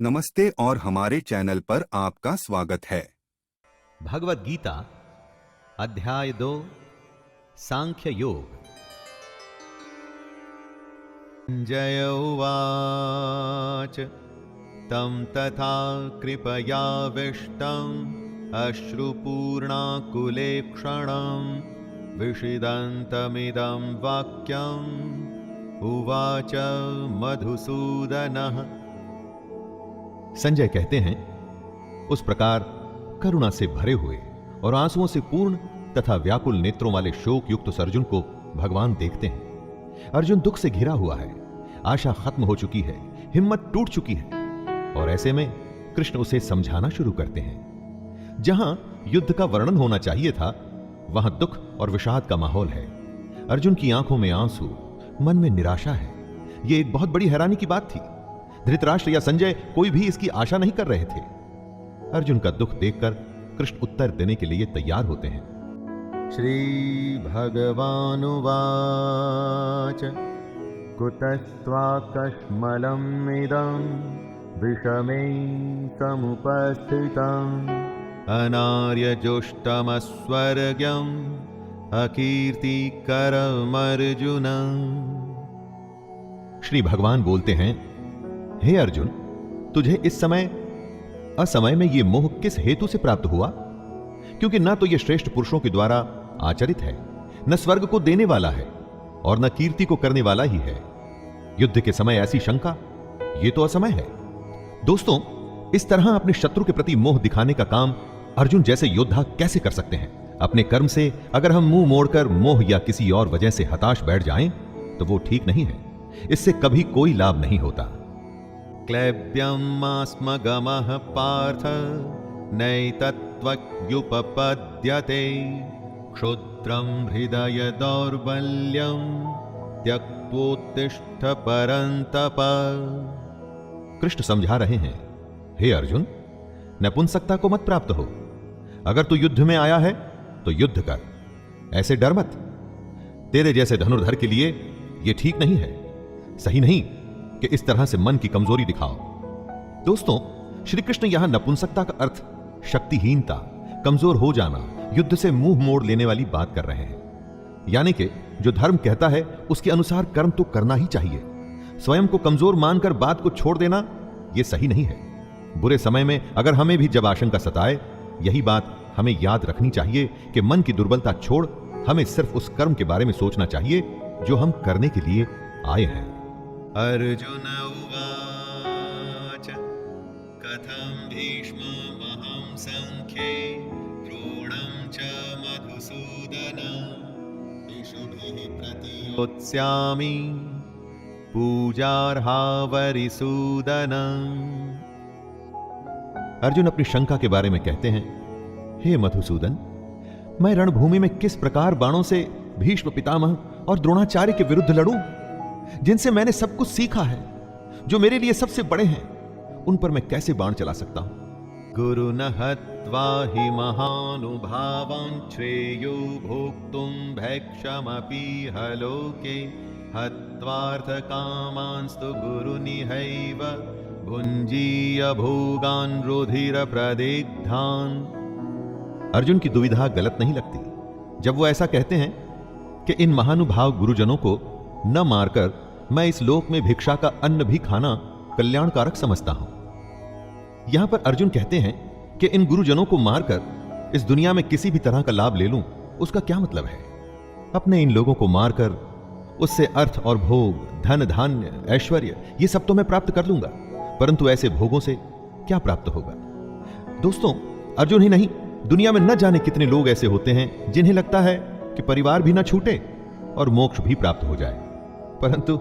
नमस्ते और हमारे चैनल पर आपका स्वागत है। भगवद गीता अध्याय 2 सांख्य योग। जय उवाच तम तथा कृपयाविष्टम् अश्रुपूर्णाकुलेक्षणं विषिदन्तमिदं वाक्यम् उवाच मधुसूदनः। संजय कहते हैं, उस प्रकार करुणा से भरे हुए और आंसुओं से पूर्ण तथा व्याकुल नेत्रों वाले शोक युक्त उस अर्जुन को भगवान देखते हैं। अर्जुन दुख से घिरा हुआ है, आशा खत्म हो चुकी है, हिम्मत टूट चुकी है और ऐसे में कृष्ण उसे समझाना शुरू करते हैं। जहां युद्ध का वर्णन होना चाहिए था, वहां दुख और विषाद का माहौल है। अर्जुन की आंखों में आंसू, मन में निराशा है। यह एक बहुत बड़ी हैरानी की बात थी। धृतराष्ट्र या संजय कोई भी इसकी आशा नहीं कर रहे थे। अर्जुन का दुख देखकर कृष्ण उत्तर देने के लिए तैयार होते हैं। श्री भगवानुवाच कुतस्त्वाकश्मलम् इदं विषमे समुपस्थितम् अनार्यजुष्टमस्वर्ग्यम् अकीर्तिकरमर्जुन। श्री भगवान बोलते हैं, हे अर्जुन, तुझे इस समय असमय में यह मोह किस हेतु से प्राप्त हुआ? क्योंकि ना तो यह श्रेष्ठ पुरुषों के द्वारा आचरित है, न स्वर्ग को देने वाला है और न कीर्ति को करने वाला ही है। युद्ध के समय ऐसी शंका, यह तो असमय है। दोस्तों, इस तरह अपने शत्रु के प्रति मोह दिखाने का काम अर्जुन जैसे योद्धा कैसे कर सकते हैं? अपने कर्म से अगर हम मुंह मोड़कर मोह या किसी और वजह से हताश बैठ जाएं, तो वो ठीक नहीं है। इससे कभी कोई लाभ नहीं होता। क्लैब्यमास्मगमः पार्थ नैतत्त्वयुपपद्यते क्षुद्रं हृदय दौर्बल्यं त्यक्त्वोत्तिष्ठ परन्तप। कृष्ण समझा रहे हैं, हे अर्जुन, नपुंसकता को मत प्राप्त हो। अगर तू युद्ध में आया है तो युद्ध कर, ऐसे डर मत। तेरे जैसे धनुर्धर के लिए यह ठीक नहीं है, सही नहीं कि इस तरह से मन की कमजोरी दिखाओ। दोस्तों, श्री कृष्ण यहां नपुंसकता का अर्थ शक्तिहीनता, कमजोर हो जाना, युद्ध से मुंह मोड़ लेने वाली बात कर रहे हैं। यानी कि जो धर्म कहता है उसके अनुसार कर्म तो करना ही चाहिए। स्वयं को कमजोर मानकर बात को छोड़ देना यह सही नहीं है। बुरे समय में अगर हमें भी जब आशंका सताए, यही बात हमें याद रखनी चाहिए कि मन की दुर्बलता छोड़ हमें सिर्फ उस कर्म के बारे में सोचना चाहिए जो हम करने के लिए आए हैं। अर्जुन उवाच कथं भीष्ममहं संख्ये द्रोणं च मधुसूदन इषुभिः प्रतियोत्स्यामि पूजार्हावरिसूदन। अर्जुन अपनी शंका के बारे में कहते हैं, हे मधुसूदन, मैं रणभूमि में किस प्रकार बाणों से भीष्म पितामह और द्रोणाचार्य के विरुद्ध लड़ूं, जिनसे मैंने सब कुछ सीखा है, जो मेरे लिए सबसे बड़े हैं, उन पर मैं कैसे बाण चला सकता हूं? गुरु न हत्वा हि महानुभावान् श्रेयो भोक्तुं भैक्षमपि हलोके हत्वार्थकामांस्तु गुरुनिहैव भुञ्जीय भोगान् रुधिर प्रदिग्धान्। अर्जुन की दुविधा गलत नहीं लगती जब वो ऐसा कहते हैं कि इन महानुभाव गुरुजनों को न मारकर मैं इस लोक में भिक्षा का अन्न भी खाना कल्याणकारक समझता हूं। यहां पर अर्जुन कहते हैं कि इन गुरुजनों को मारकर इस दुनिया में किसी भी तरह का लाभ ले लूं, उसका क्या मतलब है? अपने इन लोगों को मारकर उससे अर्थ और भोग, धन धान्य, ऐश्वर्य, ये सब तो मैं प्राप्त कर लूंगा, परंतु ऐसे भोगों से क्या प्राप्त होगा? दोस्तों, अर्जुन ही नहीं, दुनिया में न जाने कितने लोग ऐसे होते हैं जिन्हें लगता है कि परिवार भी न छूटे और मोक्ष भी प्राप्त हो जाए, परंतु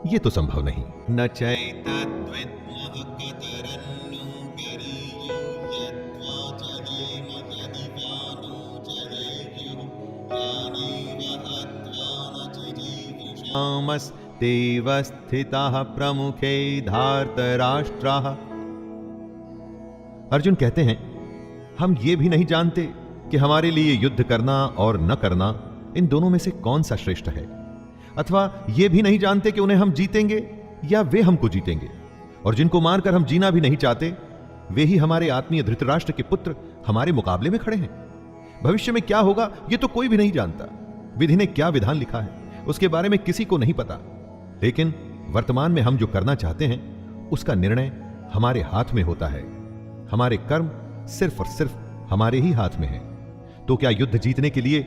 यह तो संभव नहीं। न चैतद्विद्मस्तेवस्थिताः प्रमुखे धार्तराष्ट्राः। अर्जुन कहते हैं, हम ये भी नहीं जानते कि हमारे लिए युद्ध करना और न करना, इन दोनों में से कौन सा श्रेष्ठ है, अथवा ये भी नहीं जानते कि उन्हें हम जीतेंगे या वे हमको जीतेंगे। और जिनको मारकर हम जीना भी नहीं चाहते, वे ही हमारे आत्मीय धृतराष्ट्र के पुत्र हमारे मुकाबले में खड़े हैं। भविष्य में क्या होगा यह तो कोई भी नहीं जानता। विधि ने क्या विधान लिखा है उसके बारे में किसी को नहीं पता, लेकिन वर्तमान में हम जो करना चाहते हैं उसका निर्णय हमारे हाथ में होता है। हमारे कर्म सिर्फ और सिर्फ हमारे ही हाथ में है। तो क्या युद्ध जीतने के लिए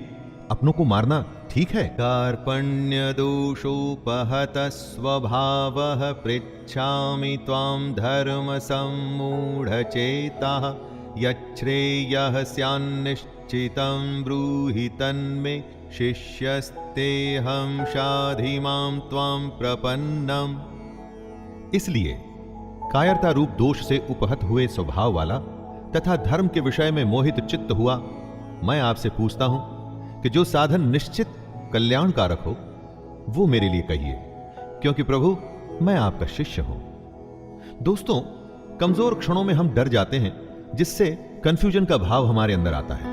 अपनों को मारना ठीक है? कार्पण्य दोषोपहत स्वभावः पृच्छामि त्वां धर्म सम्मूढ़ चेता यच्छ्रेयः स्यान्निश्चितं ब्रूहि तन्मे शिष्यस्तेऽहं शाधि मां त्वां प्रपन्नम्। इसलिए कायरता रूप दोष से उपहत हुए स्वभाव वाला तथा धर्म के विषय में मोहित चित्त हुआ मैं आपसे पूछता हूं कि जो साधन निश्चित कल्याणकारक हो वो मेरे लिए कहिए, क्योंकि प्रभु मैं आपका शिष्य हूं। दोस्तों, कमजोर क्षणों में हम डर जाते हैं, जिससे कंफ्यूजन का भाव हमारे अंदर आता है।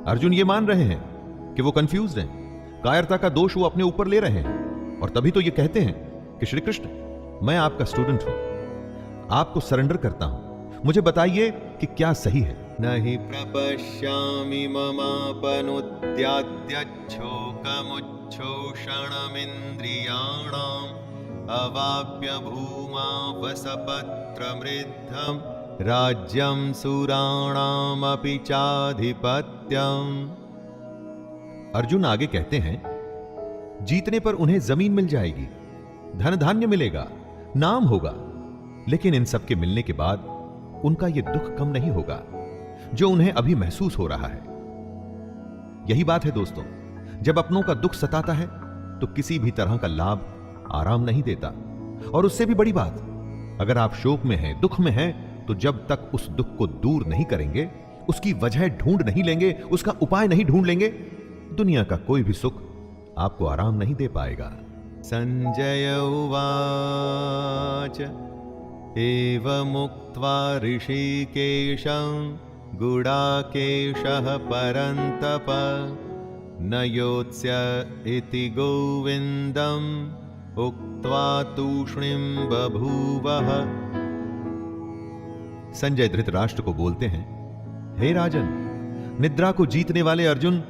अर्जुन ये मान रहे हैं कि वो कंफ्यूज्ड हैं, कायरता का दोष वो अपने ऊपर ले रहे हैं, और तभी तो ये कहते हैं कि श्री कृष्ण मैं आपका स्टूडेंट हूं, आपको सरेंडर करता हूं, मुझे बताइए कि क्या सही है। नहि प्रपश्यामि ममापनुद्याद्यच्छोकमुच्छोषणमिन्द्रियाणाम् अवाप्य भूमा वसपत्रमृद्धम् राज्यं सुराणामपि चाधिपत्यम्। अर्जुन आगे कहते हैं, जीतने पर उन्हें जमीन मिल जाएगी, धन धान्य मिलेगा, नाम होगा, लेकिन इन सब के मिलने के बाद उनका यह दुख कम नहीं होगा जो उन्हें अभी महसूस हो रहा है। यही बात है दोस्तों, जब अपनों का दुख सताता है तो किसी भी तरह का लाभ आराम नहीं देता। और उससे भी बड़ी बात, अगर आप शोक में हैं, दुख में हैं, तो जब तक उस दुख को दूर नहीं करेंगे, उसकी वजह ढूंढ नहीं लेंगे, उसका उपाय नहीं ढूंढ लेंगे, दुनिया का कोई भी सुख आपको आराम नहीं दे पाएगा। संजय उवाच एवमुक्त्वा ऋषिकेशं गुडाकेशः परन्तप न योत्स्य इति गोविन्दम् उक्त्वा तूष्णीं बभूवः। संजय धृतराष्ट्र को बोलते हैं, हे राजन, निद्रा को जीतने वाले अर्जुन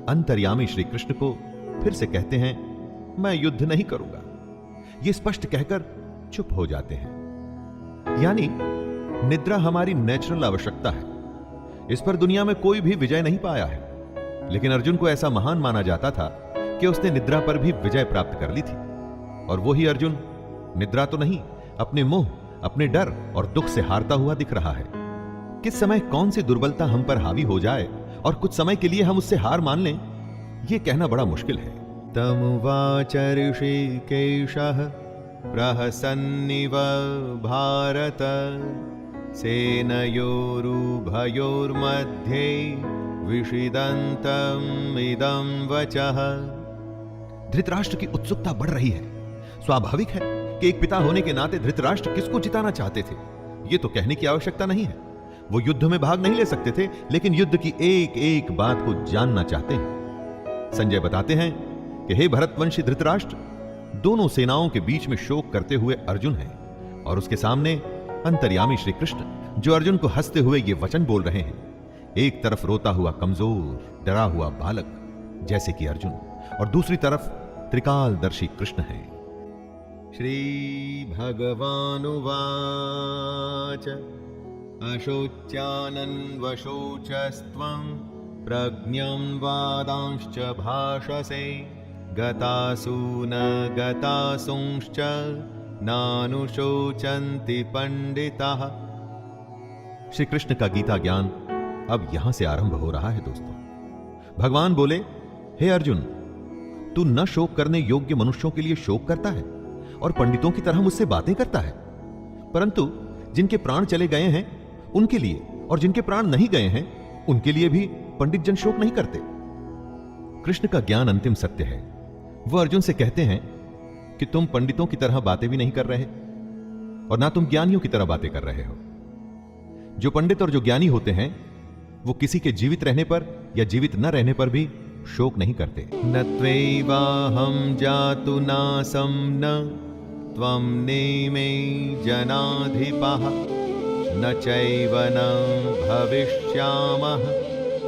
अंतर्यामी श्री कृष्ण को फिर से कहते हैं, मैं युद्ध नहीं करूंगा। ये स्पष्ट कहकर चुप हो जाते हैं। यानी निद्रा हमारी नेचुरल आवश्यकता है, इस पर दुनिया में कोई भी विजय नहीं पाया है। लेकिन अर्जुन को ऐसा महान माना जाता था कि उसने निद्रा पर भी विजय प्राप्त कर ली थी। और वही अर्जुन निद्रा तो नहीं, अपने मोह, अपने डर और दुख से हारता हुआ दिख रहा है। किस समय कौन सी दुर्बलता हम पर हावी हो जाए और कुछ समय के लिए हम उससे हार मान लें, यह कहना बड़ा मुश्किल है। तमुवाच ऋषिकेशः प्रहसन्निव भारत सेनयोरुभयोर्मध्ये विषिदन्तम् इदं वचः। धृतराष्ट्र की उत्सुकता बढ़ रही है। स्वाभाविक है कि एक पिता होने के नाते धृतराष्ट्र किसको जिताना चाहते थे, यह तो कहने की आवश्यकता नहीं है। वो युद्ध में भाग नहीं ले सकते थे, लेकिन युद्ध की एक एक बात को जानना चाहते हैं। संजय बताते हैं कि हे भरतवंशी धृतराष्ट्र, दोनों सेनाओं के बीच में शोक करते हुए अर्जुन है, और उसके सामने अंतर्यामी श्री कृष्ण जो अर्जुन को हंसते हुए ये वचन बोल रहे हैं। एक तरफ रोता हुआ कमजोर डरा हुआ बालक जैसे कि अर्जुन, और दूसरी तरफ त्रिकालदर्शी कृष्ण है। श्री भगवानुवाच अशोच्यानन्वशोचस्त्वं प्रज्ञं वादांश्च भाषसे गतासु न गतासूंश्च नानुशोचन्ति पंडिताः। श्री कृष्ण का गीता ज्ञान अब यहां से आरंभ हो रहा है दोस्तों। भगवान बोले, हे अर्जुन, तू न शोक करने योग्य मनुष्यों के लिए शोक करता है और पंडितों की तरह मुझसे बातें करता है, परंतु जिनके प्राण चले गए हैं उनके लिए और जिनके प्राण नहीं गए हैं उनके लिए भी पंडित जन शोक नहीं करते। कृष्ण का ज्ञान अंतिम सत्य है। वह अर्जुन से कहते हैं कि तुम पंडितों की तरह बातें भी नहीं कर रहे और ना तुम ज्ञानियों की तरह बातें कर रहे हो। जो पंडित और जो ज्ञानी होते हैं वो किसी के जीवित रहने पर या जीवित न रहने पर भी शोक नहीं करते। न त्वैवाहं जातु नासं न त्वं नेमे जनाधिपः न चैव न भविष्यामः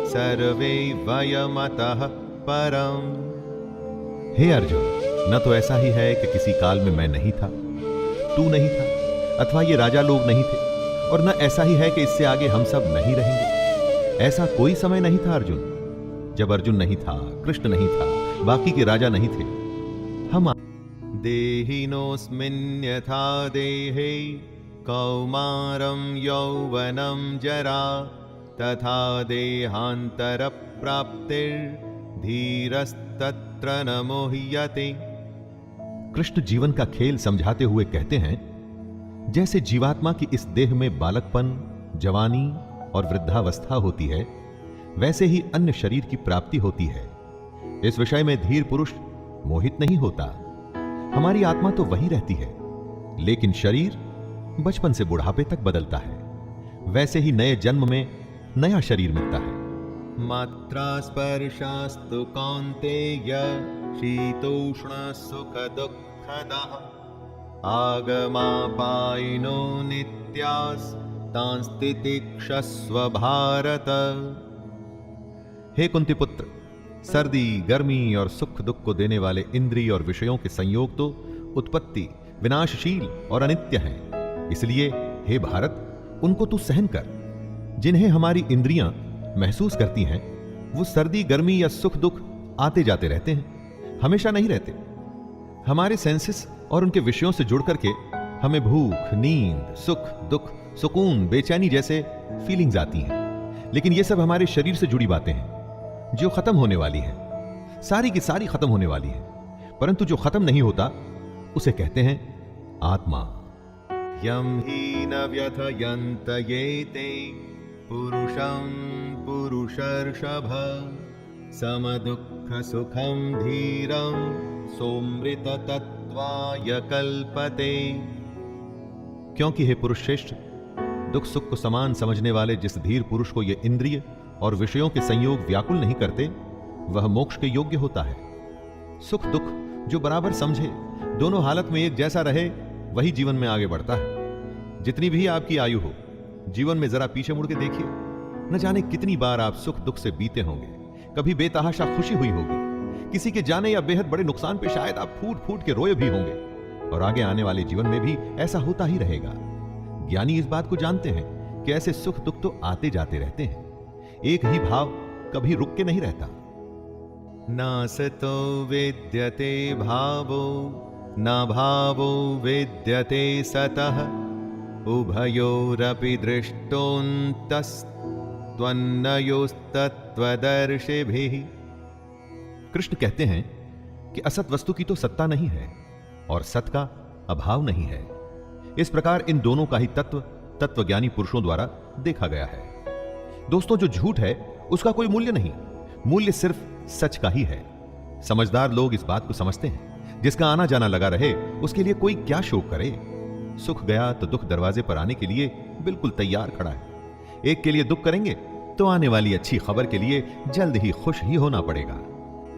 सर्वे वयमतः परम्। हे अर्जुन, न तो ऐसा ही है कि किसी काल में मैं नहीं था, तू नहीं था, अथवा ये राजा लोग नहीं थे, और न ऐसा ही है कि इससे आगे हम सब नहीं रहेंगे। ऐसा कोई समय नहीं था अर्जुन, जब अर्जुन नहीं था, कृष्ण नहीं था, बाकी के राजा नहीं थे। हम देहिनोऽस्मिन् यथा देहे कौमारं यौवनं जरा तथा देहान्तरप्राप्तिर्धीरस्तत्र न मुह्यते। कृष्ण जीवन का खेल समझाते हुए कहते हैं, जैसे जीवात्मा की इस देह में बालकपन, जवानी और वृद्धावस्था होती है, वैसे ही अन्य शरीर की प्राप्ति होती है। इस विषय में धीर पुरुष मोहित नहीं होता। हमारी आत्मा तो वही रहती है, लेकिन शरीर बचपन से बुढ़ापे तक बदलता है। वैसे ही नए जन्म में नया शरीर मिलता है। मात्रा स्पर्शास्तु कौन्तेय शीतोष्ण सुख दुःखदः आगमापायिनो नित्यास्तांस्तितिक्षस्व भारत। हे कुंती पुत्र, सर्दी, गर्मी और सुख दुख को देने वाले इंद्रिय और विषयों के संयोग तो उत्पत्ति, विनाशशील और अनित्य हैं। इसलिए हे भारत, उनको तू सहन कर। जिन्हें हमारी इंद्रियां महसूस करती हैं, वो सर्दी, गर्मी या सुख दुख आते जाते रहते हैं, हमेशा नहीं रहते। हमारे सेंसेस और उनके विषयों से जुड़ करके हमें भूख, नींद, सुख, दुख, सुकून, बेचैनी जैसे फीलिंग्स आती हैं। लेकिन ये सब हमारे शरीर से जुड़ी बातें हैं जो खत्म होने वाली हैं, सारी की सारी खत्म होने वाली हैं। परंतु जो खत्म नहीं होता उसे कहते हैं आत्मा। यं हि न व्यथयन्त येते पुरुषं पुरुषर्षभ समदुःख सुखं धीरं सोमृततत्त्वाय कल्पते। क्योंकि हे पुरुष श्रेष्ठ, दुख सुख को समान समझने वाले जिस धीर पुरुष को ये इंद्रिय और विषयों के संयोग व्याकुल नहीं करते, वह मोक्ष के योग्य होता है। सुख दुख जो बराबर समझे, दोनों हालत में एक जैसा रहे, वही जीवन में आगे बढ़ता है। जितनी भी आपकी आयु हो, जीवन में जरा पीछे मुड़ के देखिए, न जाने कितनी बार आप सुख दुख से बीते होंगे। कभी बेतहाशा खुशी हुई होगी, किसी के जाने या बेहद बड़े नुकसान पे शायद आप फूट फूट के रोए भी होंगे, और आगे आने वाले जीवन में भी ऐसा होता ही रहेगा। ज्ञानी इस बात को जानते हैं कि ऐसे सुख दुख तो आते जाते रहते हैं, एक ही भाव कभी रुक के नहीं रहता। नासतो विद्यते भावो न भावो विद्यते सतः उभयोरपि दृष्टोऽन्तस्त्वन्नयोस्तत्त्वदर्शिभिः। कृष्ण कहते हैं कि असत वस्तु की तो सत्ता नहीं है और सत का अभाव नहीं है। इस प्रकार इन दोनों का ही तत्व तत्वज्ञानी पुरुषों द्वारा देखा गया है। दोस्तों, जो झूठ है उसका कोई मूल्य नहीं, मूल्य सिर्फ सच का ही है। समझदार लोग इस बात को समझते हैं, जिसका आना जाना लगा रहे उसके लिए कोई क्या शोक करे। सुख गया तो दुख दरवाजे पर आने के लिए बिल्कुल तैयार खड़ा है। एक के लिए दुख करेंगे तो आने वाली अच्छी खबर के लिए जल्द ही खुश ही होना पड़ेगा।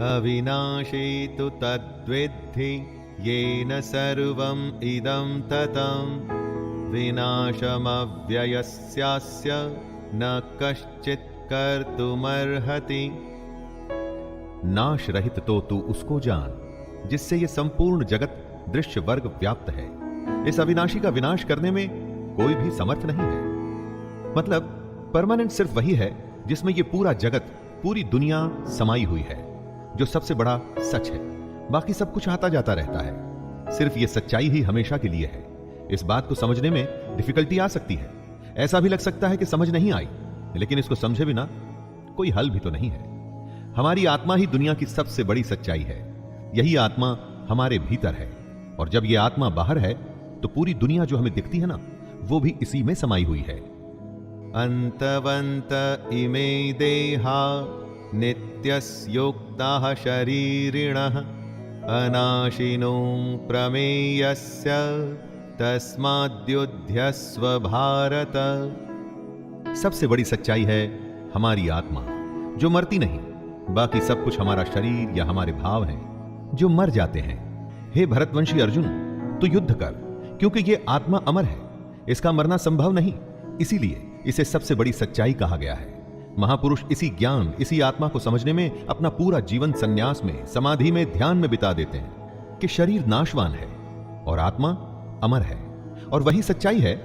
अविनाशी तु तद्विद्धि येन सर्वम् इदं ततं विनाशमव्ययस्यास्य न कश्चित् कर्तुमर्हति। नाश रहित तो तू उसको जान जिससे ये संपूर्ण जगत दृश्य वर्ग व्याप्त है। इस अविनाशी का विनाश करने में कोई भी समर्थ नहीं है। मतलब परमानेंट सिर्फ वही है जिसमें ये पूरा जगत, पूरी दुनिया समाई हुई है, जो सबसे बड़ा सच है। बाकी सब कुछ आता जाता रहता है, सिर्फ ये सच्चाई ही हमेशा के लिए है। इस बात को समझने में डिफिकल्टी आ सकती है, ऐसा भी लग सकता है कि समझ नहीं आई, लेकिन इसको समझे बिना कोई हल भी तो नहीं है। हमारी आत्मा ही दुनिया की सबसे बड़ी सच्चाई है। यही आत्मा हमारे भीतर है, और जब ये आत्मा बाहर है तो पूरी दुनिया जो हमें दिखती है ना, वो भी इसी में समाई हुई है। अंतवंत इमे देहा नित्यस्योक्ताः शरीरिणः अनाशिनो प्रमेयस्य तस्माद्युध्यस्व भारत। सबसे बड़ी सच्चाई है हमारी आत्मा, जो मरती नहीं। बाकी सब कुछ हमारा शरीर या हमारे भाव हैं जो मर जाते हैं। हे भरतवंशी अर्जुन, तो युद्ध कर, क्योंकि ये आत्मा अमर है, इसका मरना संभव नहीं। इसीलिए इसे सबसे बड़ी सच्चाई कहा गया है। महापुरुष इसी ज्ञान, इसी आत्मा को समझने में अपना पूरा जीवन संन्यास में, समाधि में, ध्यान में बिता देते हैं कि शरीर नाशवान है और आत्मा अमर है, और वही सच्चाई है,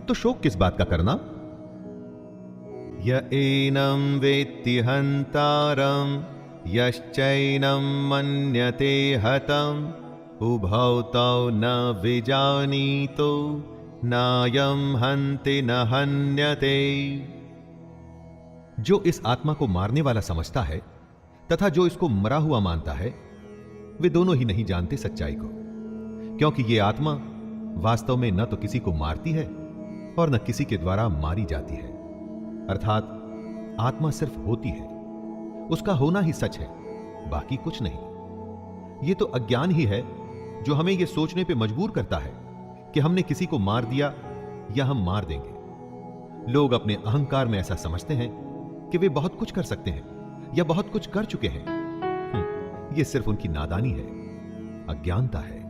तो शोक किस बात का करना। य एनं वेत्ति हन्तारं यश्चैनं मन्यते हतम् उभौ तौ न विजानीतो नायं हन्ति न हन्यते। जो इस आत्मा को मारने वाला समझता है तथा जो इसको मरा हुआ मानता है, वे दोनों ही नहीं जानते सच्चाई को, क्योंकि ये आत्मा वास्तव में न तो किसी को मारती है और न किसी के द्वारा मारी जाती है। अर्थात आत्मा सिर्फ होती है, उसका होना ही सच है, बाकी कुछ नहीं। ये तो अज्ञान ही है जो हमें यह सोचने पे मजबूर करता है कि हमने किसी को मार दिया या हम मार देंगे। लोग अपने अहंकार में ऐसा समझते हैं कि वे बहुत कुछ कर सकते हैं या बहुत कुछ कर चुके हैं। यह सिर्फ उनकी नादानी है, अज्ञानता है।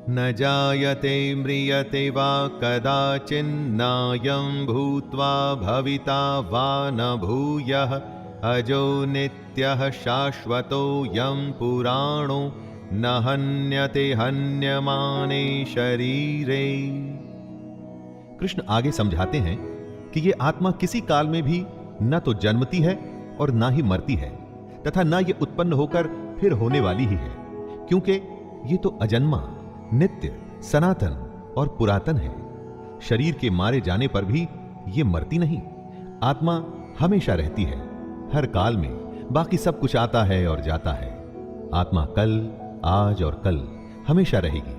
न जायते म्रियते वा कदाचिन्नायं भूत्वा भविता वा न भूयः अजो नित्यः शाश्वतोऽयं पुराणो न हन्यते हन्यमाने शरीरे। कृष्ण आगे समझाते हैं कि यह आत्मा किसी काल में भी न तो जन्मती है और ना ही मरती है, तथा न यह उत्पन्न होकर फिर होने वाली ही है, क्योंकि यह तो अजन्मा, नित्य, सनातन और पुरातन है। शरीर के मारे जाने पर भी यह मरती नहीं। आत्मा हमेशा रहती है, हर काल में। बाकी सब कुछ आता है और जाता है। आत्मा कल, आज और कल हमेशा रहेगी।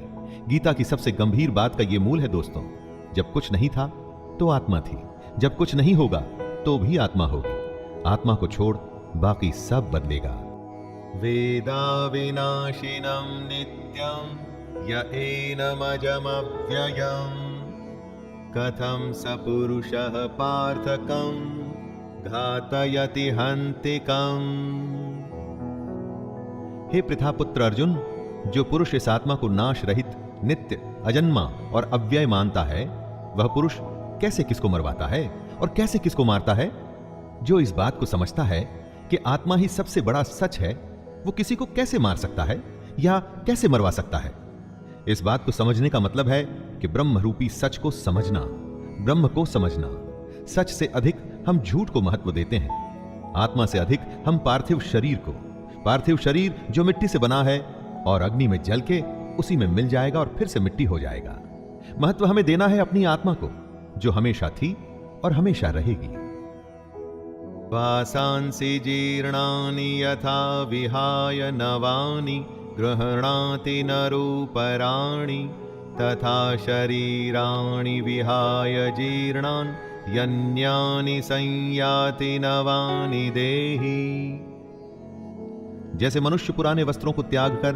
गीता की सबसे गंभीर बात का यह मूल है दोस्तों, जब कुछ नहीं था तो आत्मा थी, जब कुछ नहीं होगा तो भी आत्मा होगी। आत्मा को छोड़ बाकी सब बदलेगा। वेदा विनाशिनं नित्यं य एनमजमव्ययम् कथं स पुरुषः पार्थकं घातयति हन्तिकम्। हे पृथापुत्र अर्जुन, जो पुरुष इस आत्मा को नाश रहित, नित्य, अजन्मा और अव्यय मानता है, वह पुरुष कैसे किसको मरवाता है और कैसे किसको मारता है? जो इस बात को समझता है कि आत्मा ही सबसे बड़ा सच है, वो किसी को कैसे मार सकता है या कैसे मरवा सकता है? इस बात को समझने का मतलब है कि ब्रह्म रूपी सच को समझना, ब्रह्म को समझना। सच से अधिक हम झूठ को महत्व देते हैं। आत्मा से अधिक हम पार्थिव शरीर को। पार्थिव शरीर जो मिट्टी से बना है और अग्नि में जल के उसी में मिल जाएगा और फिर से मिट्टी हो जाएगा। महत्व हमें देना है अपनी आत्मा को, जो हमेशा थी और हमेशा रहेगी। वासांसि जीर्णानि यथा विहाय नवानि गृह्णाति नरोपराणि तथा शरीराणि विहाय जीर्णान् यन्यानि संयाति नवानि देहि। जैसे मनुष्य पुराने वस्त्रों को त्याग कर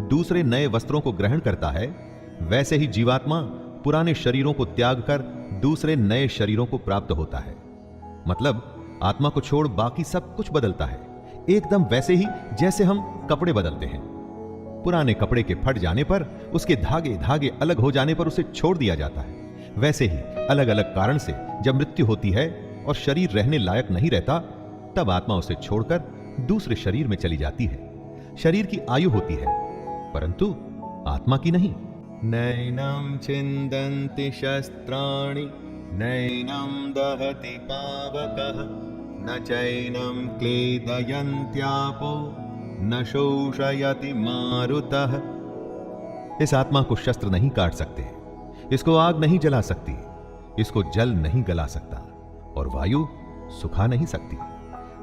दूसरे नए वस्त्रों को ग्रहण करता है, वैसे ही जीवात्मा पुराने शरीरों को त्याग कर दूसरे नए शरीरों को प्राप्त होता है। मतलब आत्मा को छोड़ बाकी सब कुछ बदलता है, एकदम वैसे ही जैसे हम कपड़े बदलते हैं। पुराने कपड़े के फट जाने पर, उसके धागे धागे अलग हो जाने पर उसे छोड़ दिया जाता है। वैसे ही अलग अलग कारण से जब मृत्यु होती है और शरीर रहने लायक नहीं रहता, तब आत्मा उसे छोड़कर दूसरे शरीर में चली जाती है। शरीर की आयु होती है, परंतु आत्मा की नहीं। नैनं छिन्दन्ति शस्त्राणि नैनं दहति पावकः न चैनं क्लेदयन्त्यापो न शोषयति मारुतः। इस आत्मा को शस्त्र नहीं काट सकते, इसको आग नहीं जला सकती, इसको जल नहीं गला सकता और वायु सुखा नहीं सकती।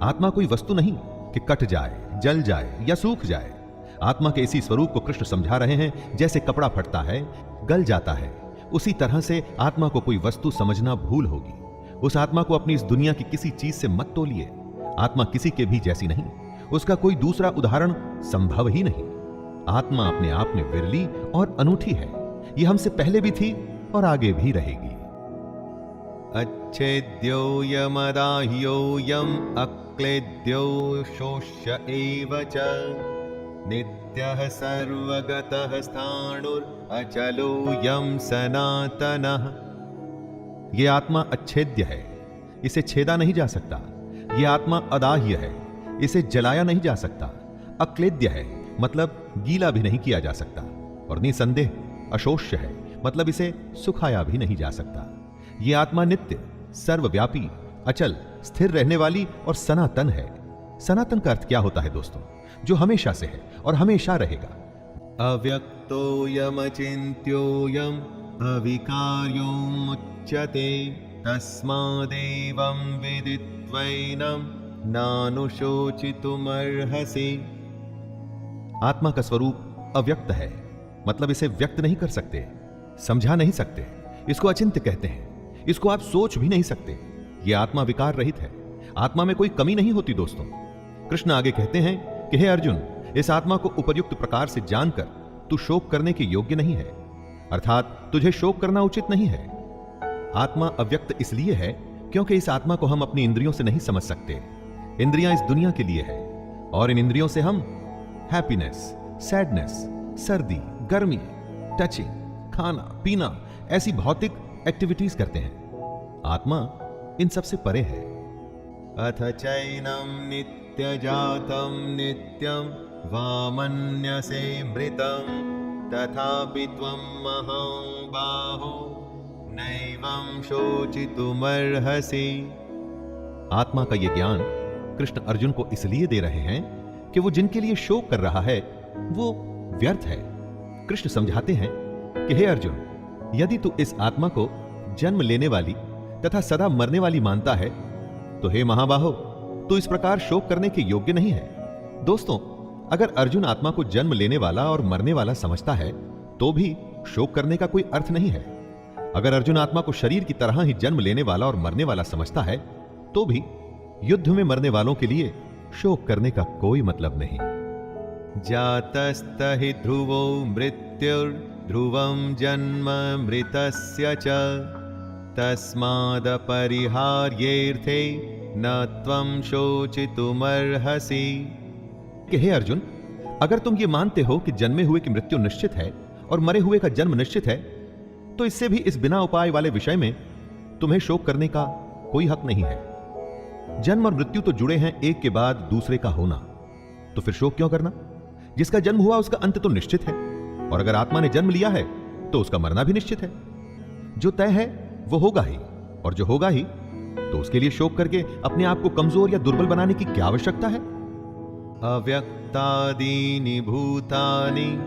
आत्मा कोई वस्तु नहीं कि कट जाए, जल जाए या सूख जाए। आत्मा के इसी स्वरूप को कृष्ण समझा रहे हैं। जैसे कपड़ा फटता है, गल जाता है, उसी तरह से आत्मा को कोई वस्तु समझना भूल होगी। उस आत्मा को अपनी इस दुनिया की किसी चीज से मत तोलिए। आत्मा किसी के भी जैसी नहीं, उसका कोई दूसरा उदाहरण संभव ही नहीं। आत्मा अपने आप में विरली और अनूठी है। यह हमसे पहले भी थी और आगे भी रहेगी। अच्छेद्योऽयमदाह्योऽयम् अक्लेद्यो शोष्य एव च नित्यः नित्यः सर्वगतः स्थाणुरचलोऽयं सनातनः। ये आत्मा अच्छेद्य है, इसे छेदा नहीं जा सकता। ये आत्मा अदाह्य है, इसे जलाया नहीं जा सकता। अक्लेद्य है, मतलब गीला भी नहीं किया जा सकता। और निसंदेह अशोष्य है, मतलब इसे सुखाया भी नहीं जा सकता। ये आत्मा नित्य, सर्वव्यापी, अचल, स्थिर रहने वाली और सनातन है। सनातन का अर्थ क्या होता है दोस्तों? जो हमेशा से है और हमेशा रहेगा। अव्यक्तोऽयमचिन्त्योऽयम् अविकार्योमुच्यते तस्मादेवं विदित्वैनं नानुशोचितुमर्हसि। आत्मा का स्वरूप अव्यक्त है, मतलब इसे व्यक्त नहीं कर सकते, समझा नहीं सकते। इसको अचिंत्य कहते हैं, इसको आप सोच भी नहीं सकते। यह आत्मा विकार रहित है, आत्मा में कोई कमी नहीं होती दोस्तों। कृष्ण आगे कहते हैं कि हे अर्जुन, इस आत्मा को उपर्युक्त प्रकार से जानकर तू शोक करने के योग्य नहीं है, अर्थात तुझे शोक करना उचित नहीं है। आत्मा अव्यक्त इसलिए है क्योंकि इस आत्मा को हम अपनी इंद्रियों से नहीं समझ सकते। इंद्रियां इस दुनिया के लिए है और इन इंद्रियों से हम हैप्पीनेस, सैडनेस, सर्दी, गर्मी, टचिंग, खाना पीना ऐसी भौतिक एक्टिविटीज करते हैं। आत्मा इन सबसे परे है। अथ चैनं नित्यजातं नित्यं वामन्यसे मृतं तथापि त्वं महाबाहो नैवं शोचितुमर्हसि। आत्मा का यह ज्ञान कृष्ण अर्जुन को इसलिए दे रहे हैं कि वो जिनके लिए शोक कर रहा है वो व्यर्थ है। कृष्ण समझाते हैं कि हे अर्जुन, यदि तू इस आत्मा को जन्म लेने वाली तथा सदा मरने वाली मानता है तो हे महाबाहो, तू इस प्रकार शोक करने के योग्य नहीं है। दोस्तों, अगर अर्जुन आत्मा को जन्म लेने वाला और मरने वाला समझता है तो भी शोक करने का कोई अर्थ नहीं है। अगर अर्जुन आत्मा को शरीर की तरह ही जन्म लेने वाला और मरने वाला समझता है तो भी युद्ध में मरने वालों के लिए शोक करने का कोई मतलब नहीं। जातस्त हि ध्रुवो मृत्युर्ध्रुवं जन्म मृतस्य च तस्मादपरिहार्येऽर्थे न त्वं शोचितुमर्हसि। कि हे अर्जुन, अगर तुम ये मानते हो कि जन्मे हुए की मृत्यु निश्चित है और मरे हुए का जन्म निश्चित है, तो इससे भी इस बिना उपाय वाले विषय में तुम्हें शोक करने का कोई हक नहीं है। जन्म और मृत्यु तो जुड़े हैं एक के बाद दूसरे का होना, तो फिर शोक क्यों करना? जिसका जन्म हुआ उसका अंत तो निश्चित है, और अगर आत्मा ने जन्म लिया है तो उसका मरना भी निश्चित है। जो तय है वो होगा ही, और जो होगा ही, तो उसके लिए शोक करके अपने आप को कमजोर या दुर्बल बनाने की क्या आवश्यकता है? अव्यक्तादीनि भूतानि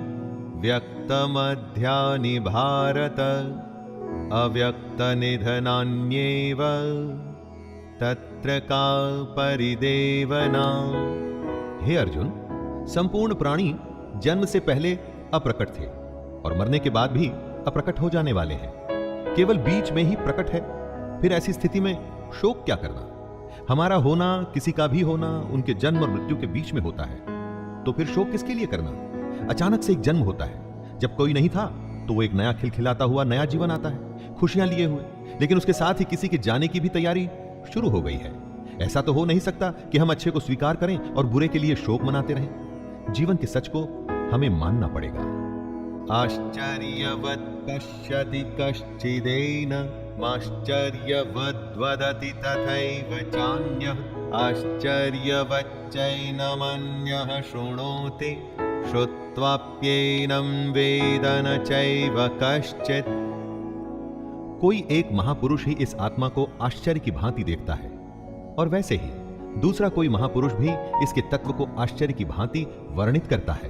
व्यक्तमध्यानि भारत अव्यक्तनिधनान्येव तत्र का परिदेवना। हे अर्जुन, संपूर्ण प्राणी जन्म से पहले अप्रकट थे और मरने के बाद भी अप्रकट हो जाने वाले हैं। केवल बीच में ही प्रकट है। फिर ऐसी स्थिति में शोक क्या करना? हमारा होना, किसी का भी होना उनके जन्म और मृत्यु के बीच में होता है, तो फिर शोक किसके लिए करना? अचानक से एक जन्म होता है, जब कोई नहीं था तो वो एक नया खिलखिलाता हुआ नया जीवन आता है, खुशियां लिए हुए, लेकिन उसके साथ ही किसी के जाने की भी तैयारी शुरू हो गई है। ऐसा तो हो नहीं सकता कि हम अच्छे को स्वीकार करें और बुरे के लिए शोक मनाते रहें। जीवन के सच को हमें मानना पड़ेगा। आश्चर्यवत् पश्यति कश्चिदेनमाश्चर्यवद् वदति तथैव चान्यः आश्चर्यवच्चैनमन्यः शृणोति श्रुत्वाप्येनं वेद न चैव कश्चित्। कोई एक महापुरुष ही इस आत्मा को आश्चर्य की भांति देखता है, और वैसे ही दूसरा कोई महापुरुष भी इसके तत्व को आश्चर्य की भांति वर्णित करता है,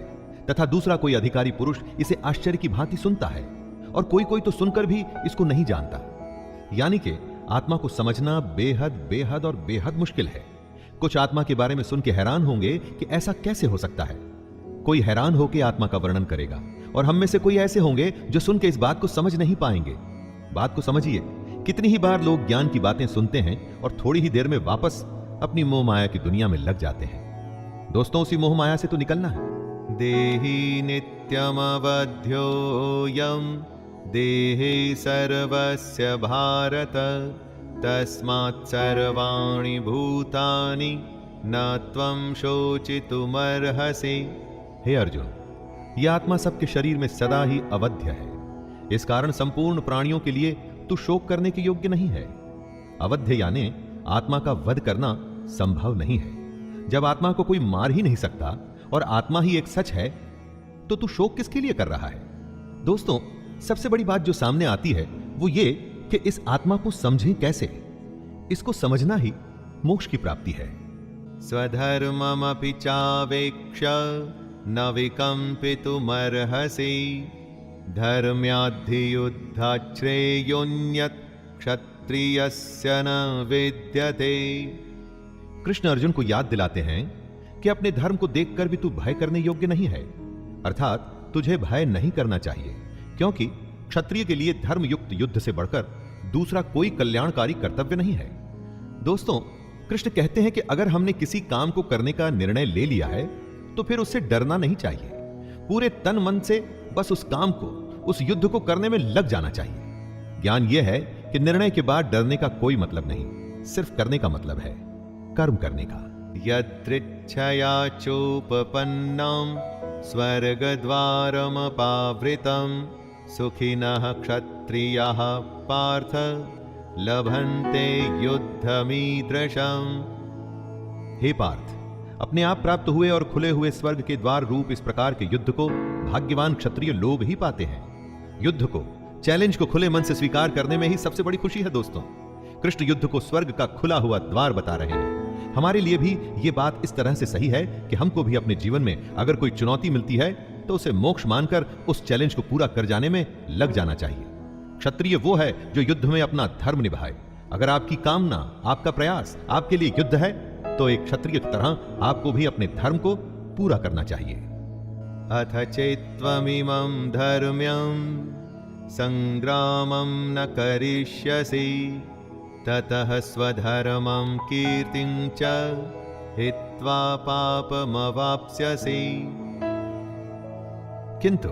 तथा दूसरा कोई अधिकारी पुरुष इसे आश्चर्य की भांति सुनता है, और कोई कोई तो सुनकर भी इसको नहीं जानता। यानी कि आत्मा को समझना बेहद बेहद और बेहद मुश्किल है। कुछ आत्मा के बारे में सुन के हैरान होंगे कि ऐसा कैसे हो सकता है। कोई हैरान होकर आत्मा का वर्णन करेगा, और हम में से कोई ऐसे होंगे जो सुन के इस बात को समझ नहीं पाएंगे। बात को समझिए, कितनी ही बार लोग ज्ञान की बातें सुनते हैं और थोड़ी ही देर में वापस अपनी मोह माया की दुनिया में लग जाते हैं। दोस्तों, उसी मोह माया से तो निकलना है। देहि नित्यमवध्योऽयं देहे सर्वस्य भारत तस्मात् सर्वाणि भूतानि न त्वं शोचितुमर्हसि। हे अर्जुन, यह आत्मा सबके शरीर में सदा ही अवध्य है। इस कारण संपूर्ण प्राणियों के लिए तू शोक करने के योग्य नहीं है। अवध्य यानी आत्मा का वध करना संभव नहीं है। जब आत्मा को कोई मार ही नहीं सकता और आत्मा ही एक सच है, तो तू शोक किसके लिए कर रहा है? दोस्तों, सबसे बड़ी बात जो सामने आती है वो ये कि इस आत्मा को समझें कैसे। इसको समझना ही मोक्ष की प्राप्ति है। स्वधर्ममपि चावेक्ष न विकम्पितुमर्हसि धर्म्याद्धियुद्धाश्रेयोऽन्यत् क्षत्रियस्य न विद्यते। कृष्ण अर्जुन को याद दिलाते हैं कि अपने धर्म को देखकर भी तू भय करने योग्य नहीं है, अर्थात तुझे भय नहीं करना चाहिए, क्योंकि क्षत्रिय के लिए धर्म युक्त युद्ध से बढ़कर दूसरा कोई कल्याणकारी कर्तव्य नहीं है। दोस्तों, कृष्ण कहते हैं कि अगर हमने किसी काम को करने का निर्णय ले लिया है तो फिर उससे डरना नहीं चाहिए। पूरे तन मन से बस उस काम को, उस युद्ध को करने में लग जाना चाहिए। ज्ञान यह है कि निर्णय के बाद डरने का कोई मतलब नहीं, सिर्फ करने का मतलब है, कर्म करने का। यदृच्छया चोपपन्नं स्वर्गद्वारमपावृतं सुखिनः क्षत्रियाः पार्थ लभन्ते युद्धमीदृशम्। हे पार्थ, अपने आप प्राप्त हुए और खुले हुए स्वर्ग के द्वार रूप इस प्रकार के युद्ध को भाग्यवान क्षत्रिय लोग ही पाते हैं। युद्ध को, चैलेंज को खुले मन से स्वीकार करने में ही सबसे बड़ी खुशी है। दोस्तों, कृष्ण युद्ध को स्वर्ग का खुला हुआ द्वार बता रहे हैं। हमारे लिए भी यह बात इस तरह से सही है कि हमको भी अपने जीवन में अगर कोई चुनौती मिलती है तो उसे मोक्ष मानकर उस चैलेंज को पूरा कर जाने में लग जाना चाहिए। क्षत्रिय वो है जो युद्ध में अपना धर्म निभाए। अगर आपकी कामना, आपका प्रयास आपके लिए युद्ध है तो एक क्षत्रिय की तरह आपको भी अपने धर्म को पूरा करना चाहिए। अथ चेत्त्वमिमं धर्म्यं संग्रामं न करिष्यसि ततः स्वधर्मं कीर्तिं च हित्वा पापमवाप्स्यसि। किंतु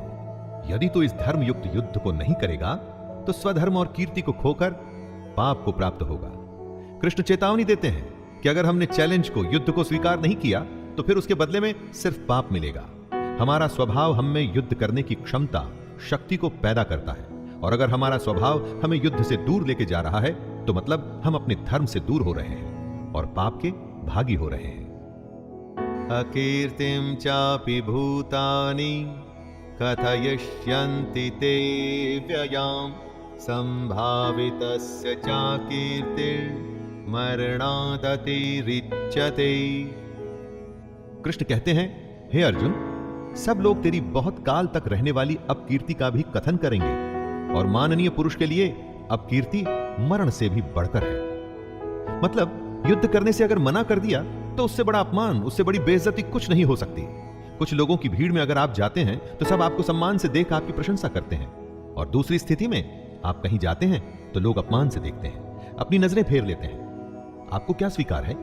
यदि तू इस धर्म युक्त युद्ध को नहीं करेगा तो स्वधर्म और कीर्ति को खोकर पाप को प्राप्त होगा। कृष्ण चेतावनी देते हैं कि अगर हमने चैलेंज को, युद्ध को स्वीकार नहीं किया तो फिर उसके बदले में सिर्फ पाप मिलेगा। हमारा स्वभाव हम में युद्ध करने की क्षमता, शक्ति को पैदा करता है, और अगर हमारा स्वभाव हमें युद्ध से दूर लेके जा रहा है तो मतलब हम अपने धर्म से दूर हो रहे हैं और पाप के भागी हो रहे हैं। अकीर्तिं चापि भूतानि कथयिष्यन्ति ते व्ययां संभावितस्य चाकीर्तिर्मरणादतिरिच्यते। कृष्ण कहते हैं, हे अर्जुन, सब लोग तेरी बहुत काल तक रहने वाली अपकीर्ति का भी कथन करेंगे, और माननीय पुरुष के लिए अपकीर्ति मरण से भी बढ़कर है। मतलब युद्ध करने से अगर मना कर दिया तो उससे बड़ा अपमान, उससे बड़ी बेइज्जती कुछ नहीं हो सकती। कुछ लोगों की भीड़ में अगर आप जाते हैं तो सब आपको सम्मान से देख आपकी प्रशंसा करते हैं, और दूसरी स्थिति में आप कहीं जाते हैं तो लोग अपमान से देखते हैं, अपनी नजरें फेर लेते हैं। आपको क्या स्वीकार है,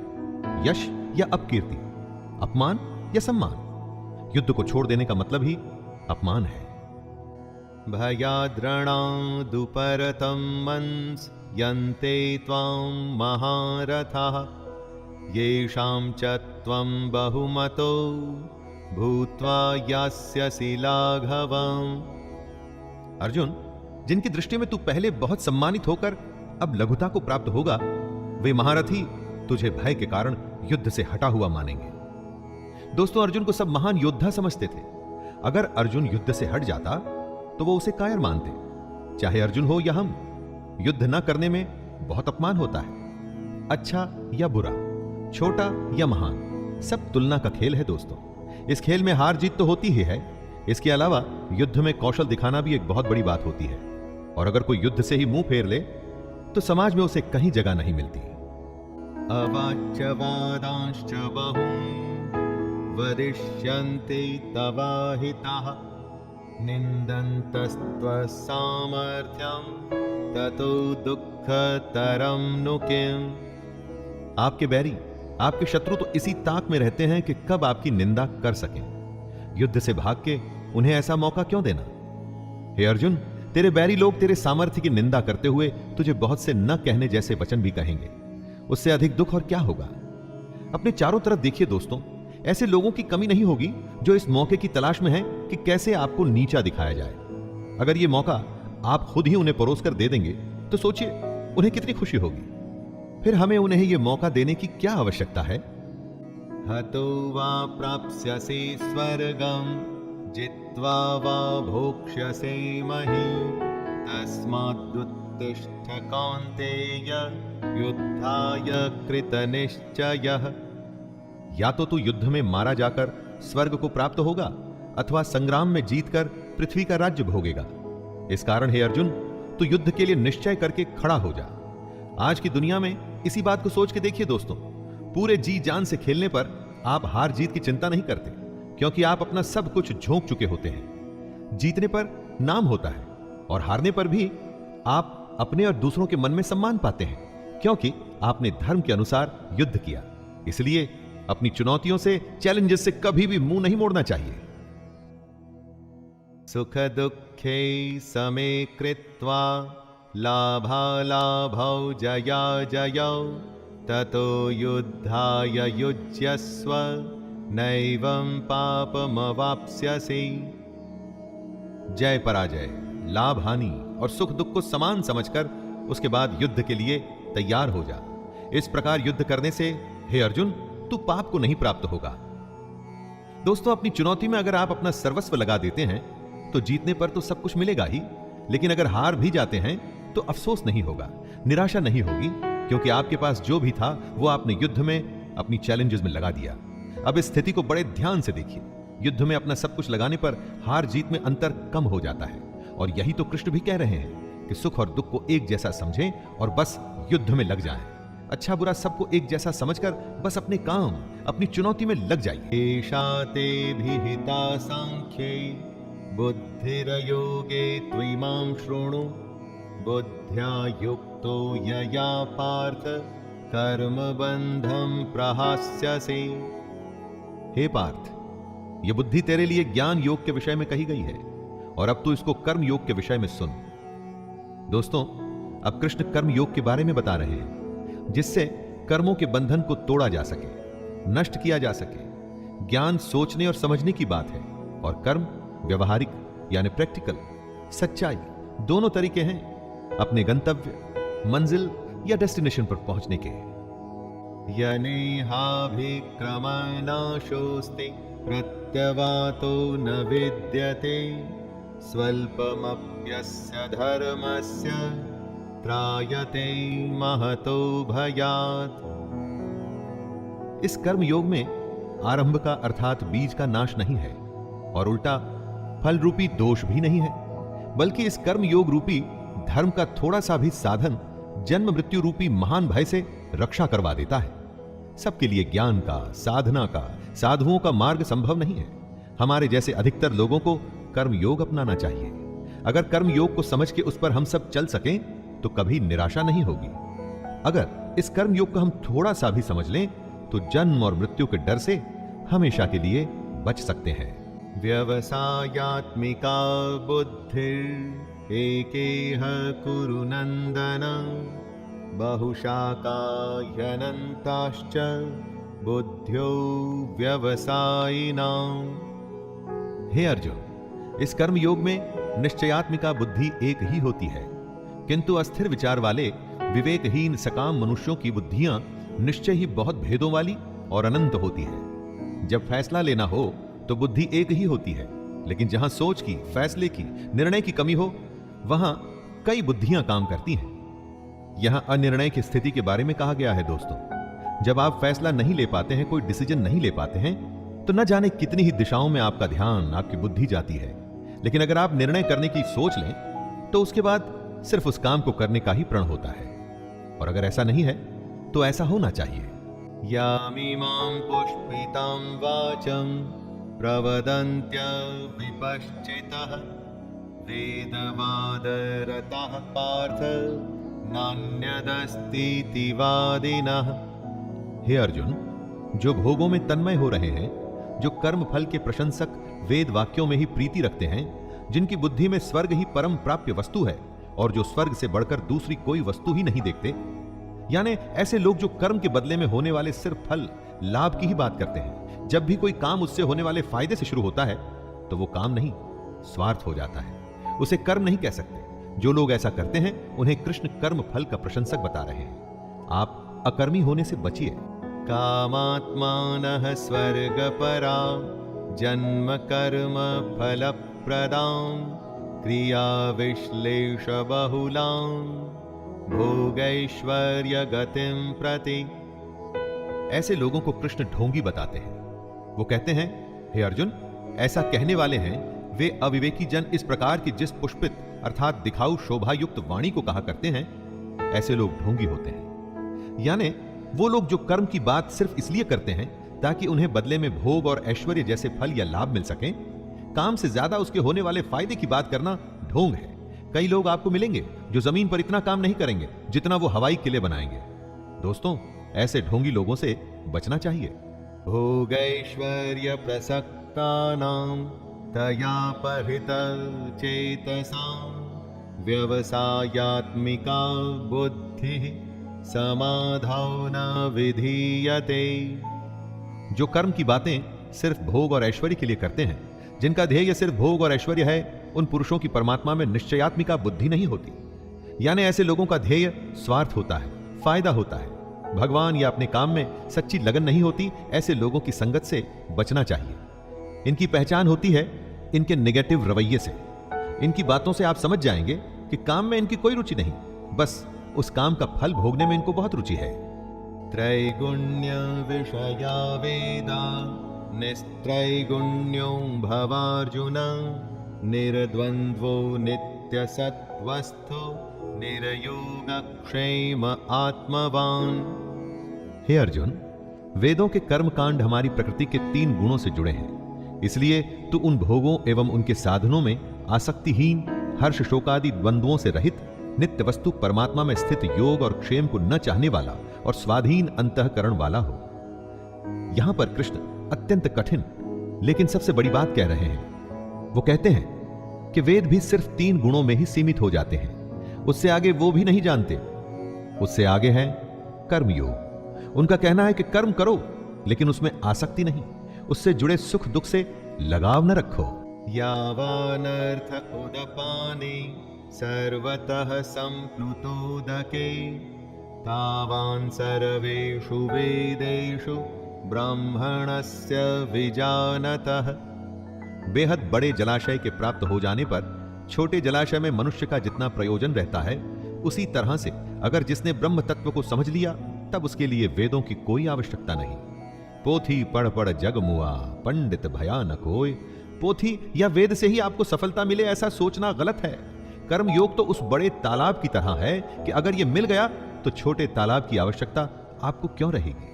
यश या अपकीर्ति, अपमान या सम्मान? युद्ध को छोड़ देने का मतलब ही अपमान है। भयाद्रणादुपरतं मंस यन्ते त्वां महारथाः येषां च त्वं बहुमतो भूत्वा यास्यसि लाघवम्। अर्जुन, जिनकी दृष्टि में तू पहले बहुत सम्मानित होकर अब लघुता को प्राप्त होगा, वे महारथी तुझे भय के कारण युद्ध से हटा हुआ मानेंगे। दोस्तों, अर्जुन को सब महान योद्धा समझते थे। अगर अर्जुन युद्ध से हट जाता तो वो उसे कायर मानते। चाहे अर्जुन हो या हम, युद्ध न करने में बहुत अपमान होता है। अच्छा या बुरा, छोटा या महान, सब तुलना का खेल है। दोस्तों, इस खेल में हार जीत तो होती ही है, इसके अलावा युद्ध में कौशल दिखाना भी एक बहुत बड़ी बात होती है, और अगर कोई युद्ध से ही मुंह फेर ले तो समाज में उसे कहीं जगह नहीं मिलती। अवाच्यवादांश्च बहून् वदिष्यन्ते तवाहिताः निन्दन्तस्त्वसामर्थ्यं ततो दुःखतरं नु किम्। आपके बैरी, आपके शत्रु तो इसी ताक में रहते हैं कि कब आपकी निंदा कर सकें। युद्ध से भाग के उन्हें ऐसा मौका क्यों देना? हे अर्जुन, तेरे बैरी लोग तेरे सामर्थ्य की निंदा करते हुए तुझे बहुत से न कहने जैसे वचन भी कहेंगे। उससे अधिक दुख और क्या होगा? अपने चारों तरफ देखिए दोस्तों, ऐसे लोगों की कमी नहीं होगी जो इस मौके की तलाश में हैं कि कैसे आपको नीचा दिखाया जाए। अगर ये मौका आप खुद ही उन्हें परोस कर दे देंगे तो सोचिए उन्हें कितनी खुशी होगी। फिर हमें उन्हें ये मौका देने की क्या आवश्यकता है? हतो वा प्राप्स्यसे स्वर्गं जित्वा वा भोक्ष्यसे महीम् तस्मादुत्तिष्ठ कौन्तेय युद्धाय कृतनिश्चयः। या तो तू युद्ध में मारा जाकर स्वर्ग को प्राप्त होगा अथवा संग्राम में जीतकर पृथ्वी का राज्य भोगेगा। इस कारण हे अर्जुन, तू युद्ध के लिए निश्चय करके खड़ा हो जा। आज की दुनिया में इसी बात को सोच के देखिए दोस्तों, पूरे जी जान से खेलने पर आप हार जीत की चिंता नहीं करते, क्योंकि आप अपना सब कुछ झोंक चुके होते हैं। जीतने पर नाम होता है और हारने पर भी आप अपने और दूसरों के मन में सम्मान पाते हैं, क्योंकि आपने धर्म के अनुसार युद्ध किया। इसलिए अपनी चुनौतियों से, चैलेंजेस से कभी भी मुंह नहीं मोड़ना चाहिए। सुख दुःखे समे कृत्वा लाभालाभौ जया जयौ ततो युद्धाय युज्यस्व नैवं पापमवाप्स्यसि। जय पराजय, लाभ हानि और सुख दुख को समान समझकर उसके बाद युद्ध के लिए तैयार हो जा। इस प्रकार युद्ध करने से हे अर्जुन, तू पाप को नहीं प्राप्त होगा। दोस्तों, अपनी चुनौती में अगर आप अपना सर्वस्व लगा देते हैं तो जीतने पर तो सब कुछ मिलेगा ही, लेकिन अगर हार भी जाते हैं तो अफसोस नहीं होगा, निराशा नहीं होगी, क्योंकि आपके पास जो भी था वो आपने युद्ध में अपनी चैलेंजेस में लगा दिया। अब इस स्थिति को बड़े ध्यान से देखिए। युद्ध में अपना सब कुछ लगाने पर हार जीत में अंतर कम हो जाता है, और यही तो कृष्ण भी कह रहे हैं कि सुख और दुख को एक जैसा समझें और बस युद्ध में लग जाएं। अच्छा बुरा सबको एक जैसा समझकर बस अपने काम, अपनी चुनौती में लग जाइए। एषा ते विहिता सांख्ये बुद्धिर्योगे त्विमां शृणु बुद्ध्या युक्तो यया पार्थ कर्मबन्धं प्रहास्यसि। हे पार्थ, यह बुद्धि तेरे लिए ज्ञान योग के विषय में कही गई है, और अब तू इसको कर्म योग के विषय में सुन। दोस्तों, अब कृष्ण कर्म योग के बारे में बता रहे हैं, जिससे कर्मों के बंधन को तोड़ा जा सके, नष्ट किया जा सके। ज्ञान सोचने और समझने की बात है, और कर्म व्यवहारिक यानी प्रैक्टिकल, सच्चाई, दोनों तरीके हैं अपने गंतव्य, मंजिल या डेस्टिनेशन पर पहुंचने के। यनेहाभिक्रमनाशोस्ति प्रत्यवातो न विद्यते स्वल्पमप्यस्य धर्मस्य त्रायते महतो भयात्। इस कर्म योग में आरंभ का अर्थात बीज का नाश नहीं है, और उल्टा फल रूपी दोष भी नहीं है, बल्कि इस कर्म योग रूपी धर्म का थोड़ा सा भी साधन जन्म मृत्यु रूपी महान भय से रक्षा करवा देता है। सबके लिए ज्ञान का, साधना का, साधुओं का मार्ग संभव नहीं है। हमारे जैसे अधिकतर लोगों को कर्म योग अपनाना चाहिए। अगर कर्म योग को समझ के उस पर हम सब चल सकें तो कभी निराशा नहीं होगी। अगर इस कर्म योग को हम थोड़ा सा भी समझ लें तो जन्म और मृत्यु के डर से हमेशा के लिए बच सकते हैं। व्यवसायात्मिका बुद्धिर एकेह कुरु नंदन बहुशाकाह्यनन्ताश्च बुद्ध्यो व्यवसायिनां। हे अर्जुन, इस कर्म योग में निश्चयात्मिका बुद्धि एक ही होती है, किंतु अस्थिर विचार वाले विवेकहीन सकाम मनुष्यों की बुद्धियां निश्चय ही बहुत भेदों वाली और अनंत होती है। जब फैसला लेना हो तो बुद्धि एक ही होती है, लेकिन जहां सोच की, फैसले की, निर्णय की कमी हो वहां कई बुद्धियां काम करती हैं। यहां अनिर्णय की स्थिति के बारे में कहा गया है। दोस्तों, जब आप फैसला नहीं ले पाते हैं, कोई डिसीजन नहीं ले पाते हैं, तो न जाने कितनी ही दिशाओं में आपका ध्यान, आपकी बुद्धि जाती है। लेकिन अगर आप निर्णय करने की सोच लें तो उसके बाद सिर्फ उस काम को करने का ही प्रण होता है। और अगर ऐसा नहीं है तो ऐसा होना चाहिए। यामिमां पुष्पितां वाचं प्रवदन्त्य विपश्चितः वेदवादरतः पार्थ नान्यदस्तीति वादिनः। हे अर्जुन, जो भोगों में तन्मय हो रहे हैं, जो कर्म फल के प्रशंसक वेद वाक्यों में ही प्रीति रखते हैं, जिनकी बुद्धि में स्वर्ग ही परम प्राप्य वस्तु है और जो स्वर्ग से बढ़कर दूसरी कोई वस्तु ही नहीं देखते, यानी ऐसे लोग जो कर्म के बदले में होने वाले सिर्फ फल लाभ की ही बात करते हैं। जब भी कोई काम उससे होने वाले फायदे से शुरू होता है तो वो काम नहीं, स्वार्थ हो जाता है। उसे कर्म नहीं कह सकते। जो लोग ऐसा करते हैं उन्हें कृष्ण कर्म फल का प्रशंसक बता रहे हैं। आप अकर्मी होने से बचिए। कामात्मानः स्वर्गपरा जन्म कर्म फलप्रदां क्रिया विश्लेष बहुलां भोगैश्वर्य गतिं प्रति। ऐसे लोगों को कृष्ण ढोंगी बताते हैं। वो कहते हैं, हे अर्जुन, ऐसा कहने वाले हैं वे अविवेकी जन इस प्रकार की जिस पुष्पित अर्थात दिखाऊ शोभायुक्त वाणी को कहा करते हैं, ऐसे लोग ढोंगी होते हैं। यानी वो लोग जो कर्म की बात सिर्फ इसलिए करते हैं ताकि उन्हें बदले में भोग और ऐश्वर्य जैसे फल या लाभ मिल सकें, काम से ज्यादा उसके होने वाले फायदे की बात करना ढोंग है। कई लोग आपको मिलेंगे जो जमीन पर इतना काम नहीं करेंगे जितना वो हवाई किले बनाएंगे। दोस्तों, ऐसे ढोंगी लोगों से बचना चाहिए। भोगैश्वर्य प्रसक्तानां तया परित चेतसां व्यवसायात्मिका बुद्धिः समाधान विधीयते। जो कर्म की बातें सिर्फ भोग और ऐश्वर्य के लिए करते हैं, जिनका ध्येय सिर्फ भोग और ऐश्वर्य है, उन पुरुषों की परमात्मा में निश्चयात्मिका बुद्धि नहीं होती। यानी ऐसे लोगों का ध्येय स्वार्थ होता है, फायदा होता है। भगवान या अपने काम में सच्ची लगन नहीं होती। ऐसे लोगों की संगत से बचना चाहिए। इनकी पहचान होती है इनके नेगेटिव रवैये से। इनकी बातों से आप समझ जाएंगे कि काम में इनकी कोई रुचि नहीं, बस उस काम का फल भोगने में इनको बहुत रुचि है। त्रैगुण्य विषया वेदा निस्त्रैगुण्यो भवार्जुन निर्द्वन्द्वो नित्यसत्त्वस्थो निर्योगक्षेम आत्मवान। हे अर्जुन, वेदों के कर्म कांड हमारी प्रकृति के 3 गुणों से जुड़े हैं। इसलिए तू उन भोगों एवं उनके साधनों में आसक्तिहीन, हर्ष शोकादि द्वंद्वों से रहित, नित्य वस्तु परमात्मा में स्थित योग और क्षेम को न चाहने वाला और स्वाधीन अंतःकरण वाला हो। यहां पर कृष्ण अत्यंत कठिन लेकिन सबसे बड़ी बात कह रहे हैं। वो कहते हैं कि वेद भी सिर्फ 3 गुणों में ही सीमित हो जाते हैं, उससे आगे वो भी नहीं जानते। उससे आगे है कर्मयोग। उनका कहना है कि कर्म करो लेकिन उसमें आसक्ति नहीं, उससे जुड़े सुख दुख से लगाव न रखो। यावानर्थ उदपाने सर्वतः संप्लुतोदके तावान् सर्वेषु वेदेषु ब्राह्मणस्य विजानतः। बेहद बड़े जलाशय के प्राप्त हो जाने पर छोटे जलाशय में मनुष्य का जितना प्रयोजन रहता है, उसी तरह से अगर जिसने ब्रह्म तत्व को समझ लिया तब उसके लिए वेदों की कोई आवश्यकता नहीं। पोथी पढ़ पढ़ जग मुआ, पंडित भया न कोय। पोथी या वेद से ही आपको सफलता मिले ऐसा सोचना गलत है। कर्म योग तो उस बड़े तालाब की तरह है कि अगर यह मिल गया तो छोटे तालाब की आवश्यकता आपको क्यों रहेगी।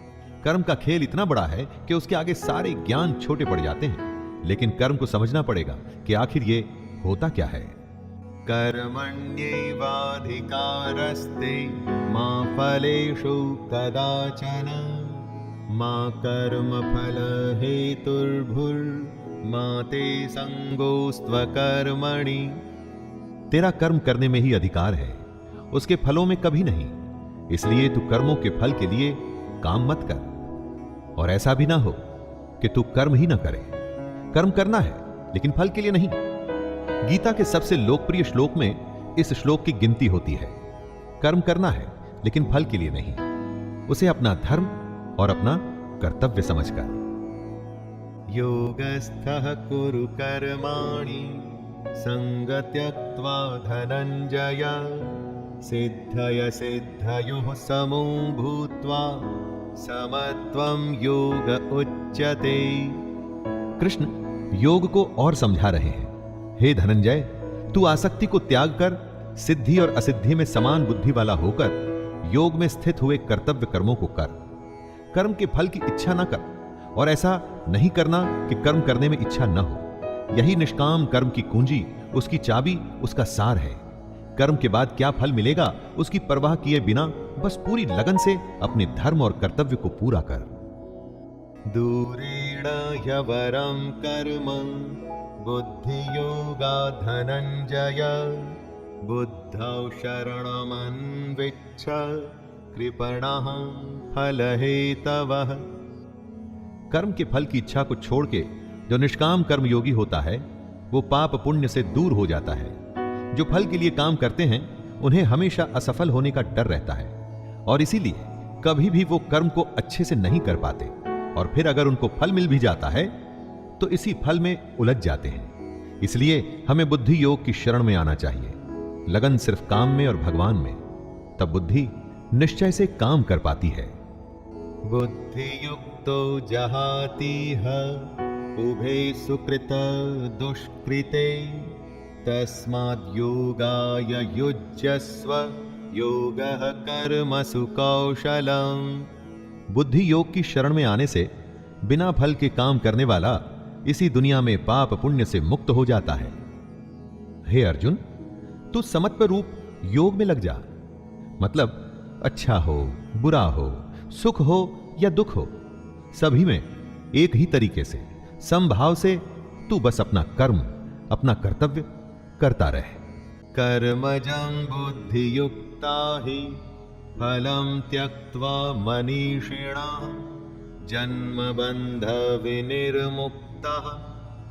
कर्म का खेल इतना बड़ा है कि उसके आगे सारे ज्ञान छोटे पड़ जाते हैं। लेकिन कर्म को समझना पड़ेगा कि आखिर ये होता क्या है। कर्मण्येवाधिकारस्ते मा फलेषु कदाचन मा कर्मफल हेतुर्भुर्मा ते संगोस्त्वकर्मणि। तेरा कर्म करने में ही अधिकार है, उसके फलों में कभी नहीं। इसलिए तू कर्मों के फल के लिए काम मत कर, और ऐसा भी ना हो कि तू कर्म ही ना करे। कर्म करना है लेकिन फल के लिए नहीं। गीता के सबसे लोकप्रिय श्लोक में इस श्लोक की गिनती होती है। कर्म करना है लेकिन फल के लिए नहीं, उसे अपना धर्म और अपना कर्तव्य समझकर। योगस्थः कुरु कर्माणि संगत्यक्त्वा धनंजय सिद्धय सिद्धयोः समो भूत्वा समत्वं योग उच्यते। कृष्ण योग को और समझा रहे हैं। हे धनंजय, तू आसक्ति को त्याग कर सिद्धि और असिद्धि में समान बुद्धि वाला होकर योग में स्थित हुए कर्तव्य कर्मों को कर। कर्म के फल की इच्छा न कर, और ऐसा नहीं करना कि कर्म करने में इच्छा न हो। यही निष्काम कर्म की कुंजी, उसकी चाबी, उसका सार है। कर्म के बाद क्या फल मिलेगा उसकी परवाह किए बिना बस पूरी लगन से अपने धर्म और कर्तव्य को पूरा कर। दूरेण ह्यवरं कर्म बुद्धियोगा धनंजय बुद्धौ शरणमन्विच्छ कृपणः फलहेतवः। कर्म के फल की इच्छा को छोड़ के जो निष्काम कर्म योगी होता है वो पाप पुण्य से दूर हो जाता है। जो फल के लिए काम करते हैं उन्हें हमेशा असफल होने का डर रहता है और इसीलिए कभी भी वो कर्म को अच्छे से नहीं कर पाते, और फिर अगर उनको फल मिल भी जाता है तो इसी फल में उलझ जाते हैं। इसलिए हमें बुद्धि योग की शरण में आना चाहिए, लगन सिर्फ काम में और भगवान में, तब बुद्धि निश्चय से काम कर पाती है। बुद्धि युक्तो जहाति उभे सुकृत दुष्कृते तस्माद् योगाय युज्यस्व योगः कर्मसु कौशलम्। बुद्धि योग की शरण में आने से बिना फल के काम करने वाला इसी दुनिया में पाप पुण्य से मुक्त हो जाता है। हे अर्जुन, तू समत्व रूप योग में लग जा। मतलब अच्छा हो बुरा हो, सुख हो या दुख हो, सभी में एक ही तरीके से समभाव से तू बस अपना कर्म, अपना कर्तव्य करता रहे। कर्मजं बुद्धियुक्ता हि फलं त्यक्त्वा मनीषिणा जन्मबन्ध विनिर्मुक्तः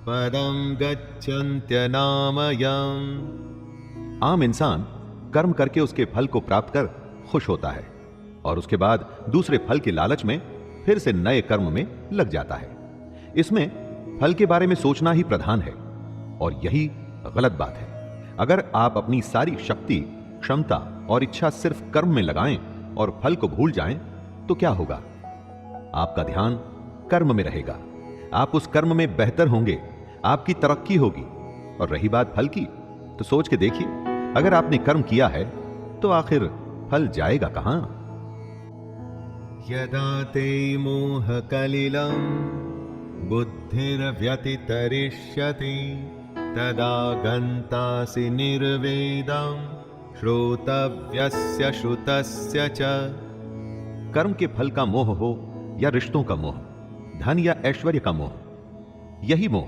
पदं गच्छन्त्यनामयम्। आम इंसान कर्म करके उसके फल को प्राप्त कर खुश होता है और उसके बाद दूसरे फल के लालच में फिर से नए कर्म में लग जाता है। इसमें फल के बारे में सोचना ही प्रधान है और यही गलत बात है। अगर आप अपनी सारी शक्ति, क्षमता और इच्छा सिर्फ कर्म में लगाएं और फल को भूल जाएं तो क्या होगा? आपका ध्यान कर्म में रहेगा, आप उस कर्म में बेहतर होंगे, आपकी तरक्की होगी। और रही बात फल की, तो सोच के देखिए, अगर आपने कर्म किया है तो आखिर फल जाएगा कहां? यदा ते मोहकलिलं बुद्धिर्व्यतितरिष्यति तदा गन्तासि निर्वेदं श्रोतव्यस्य श्रुतस्य च। कर्म के फल का मोह हो या रिश्तों का मोह, धन या ऐश्वर्य का मोह, यही मोह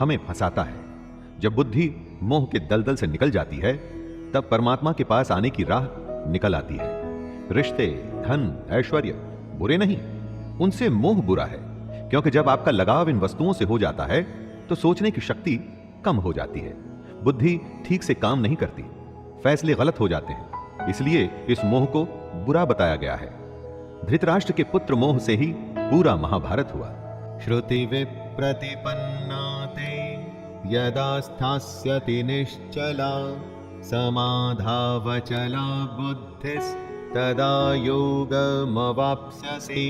हमें फंसाता है। जब बुद्धि मोह के दलदल से निकल जाती है तब परमात्मा के पास आने की राह निकल आती है। रिश्ते, धन, ऐश्वर्य बुरे नहीं, उनसे मोह बुरा है, क्योंकि जब आपका लगाव इन वस्तुओं से हो जाता है तो सोचने की शक्ति कम हो जाती है, बुद्धि ठीक से काम नहीं करती, फैसले गलत हो जाते हैं। इसलिए इस मोह को बुरा बताया गया है। धृतराष्ट्र के पुत्र मोह से ही पूरा महाभारत हुआ। श्रुति विप्रतिपन्ना ते यदा स्थास्यति निश्चला समाधावचला बुद्धिस्तदा योगमवाप्स्यसि।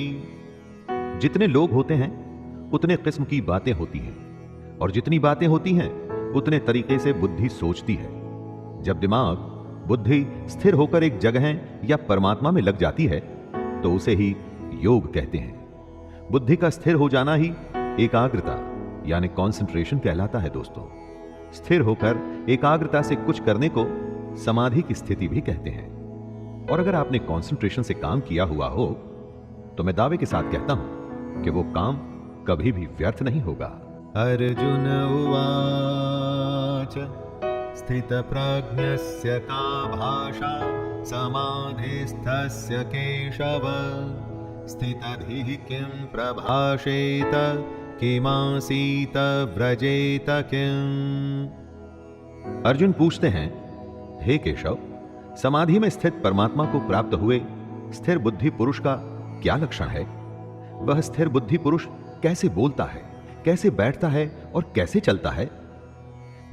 जितने लोग होते हैं उतने किस्म की बातें होती हैं, और जितनी बातें होती हैं उतने तरीके से बुद्धि सोचती है। जब दिमाग, बुद्धि स्थिर होकर एक जगह या परमात्मा में लग जाती है तो उसे ही योग कहते हैं। बुद्धि का स्थिर हो जाना ही एकाग्रता यानी कंसंट्रेशन कहलाता है दोस्तों। स्थिर होकर एकाग्रता से कुछ करने को समाधि की स्थिति भी कहते हैं। और अगर आपने कंसंट्रेशन से काम किया हुआ हो तो मैं दावे के साथ कहता हूं कि वो काम कभी भी व्यर्थ नहीं होगा। अर्जुन उवाच स्थितप्रज्ञस्य का भाषा समाधिस्थस्य केशव स्थितधिः किं प्रभाषेत किमासीत व्रजेत किम्। अर्जुन पूछते हैं, हे केशव, समाधि में स्थित परमात्मा को प्राप्त हुए स्थिर बुद्धि पुरुष का क्या लक्षण है? वह स्थिर बुद्धि पुरुष कैसे बोलता है, कैसे बैठता है और कैसे चलता है?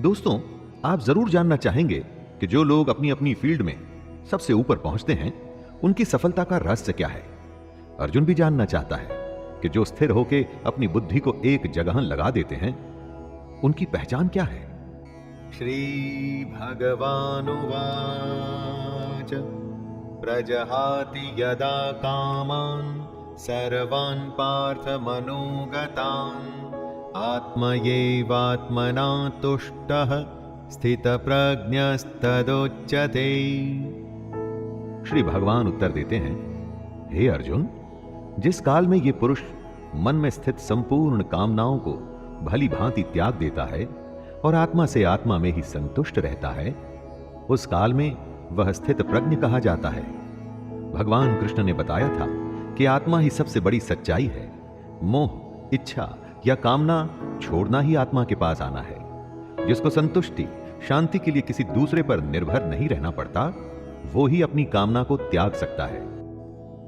दोस्तों, आप जरूर जानना चाहेंगे कि जो लोग अपनी अपनी फील्ड में सबसे ऊपर पहुंचते हैं उनकी सफलता का रहस्य क्या है। अर्जुन भी जानना चाहता है कि जो स्थिर होकर अपनी बुद्धि को एक जगह लगा देते हैं उनकी पहचान क्या है। श्री भगवानुवाच प्रजहाति यदा कामान् सर्वान् पार्थ मनोगतान् आत्मयैवात्मना तुष्टः स्थितप्रज्ञस्तदोच्यते। श्री भगवान उत्तर देते हैं, हे अर्जुन, जिस काल में ये पुरुष मन में स्थित संपूर्ण कामनाओं को भली भांति त्याग देता है और आत्मा से आत्मा में ही संतुष्ट रहता है, उस काल में वह स्थित प्रज्ञ कहा जाता है। भगवान कृष्ण ने बताया था कि आत्मा ही सबसे बड़ी सच्चाई है। मोह इच्छा या कामना छोड़ना ही आत्मा के पास आना है। जिसको संतुष्टि, शांति के लिए किसी दूसरे पर निर्भर नहीं रहना पड़ता, वो ही अपनी कामना को त्याग सकता है।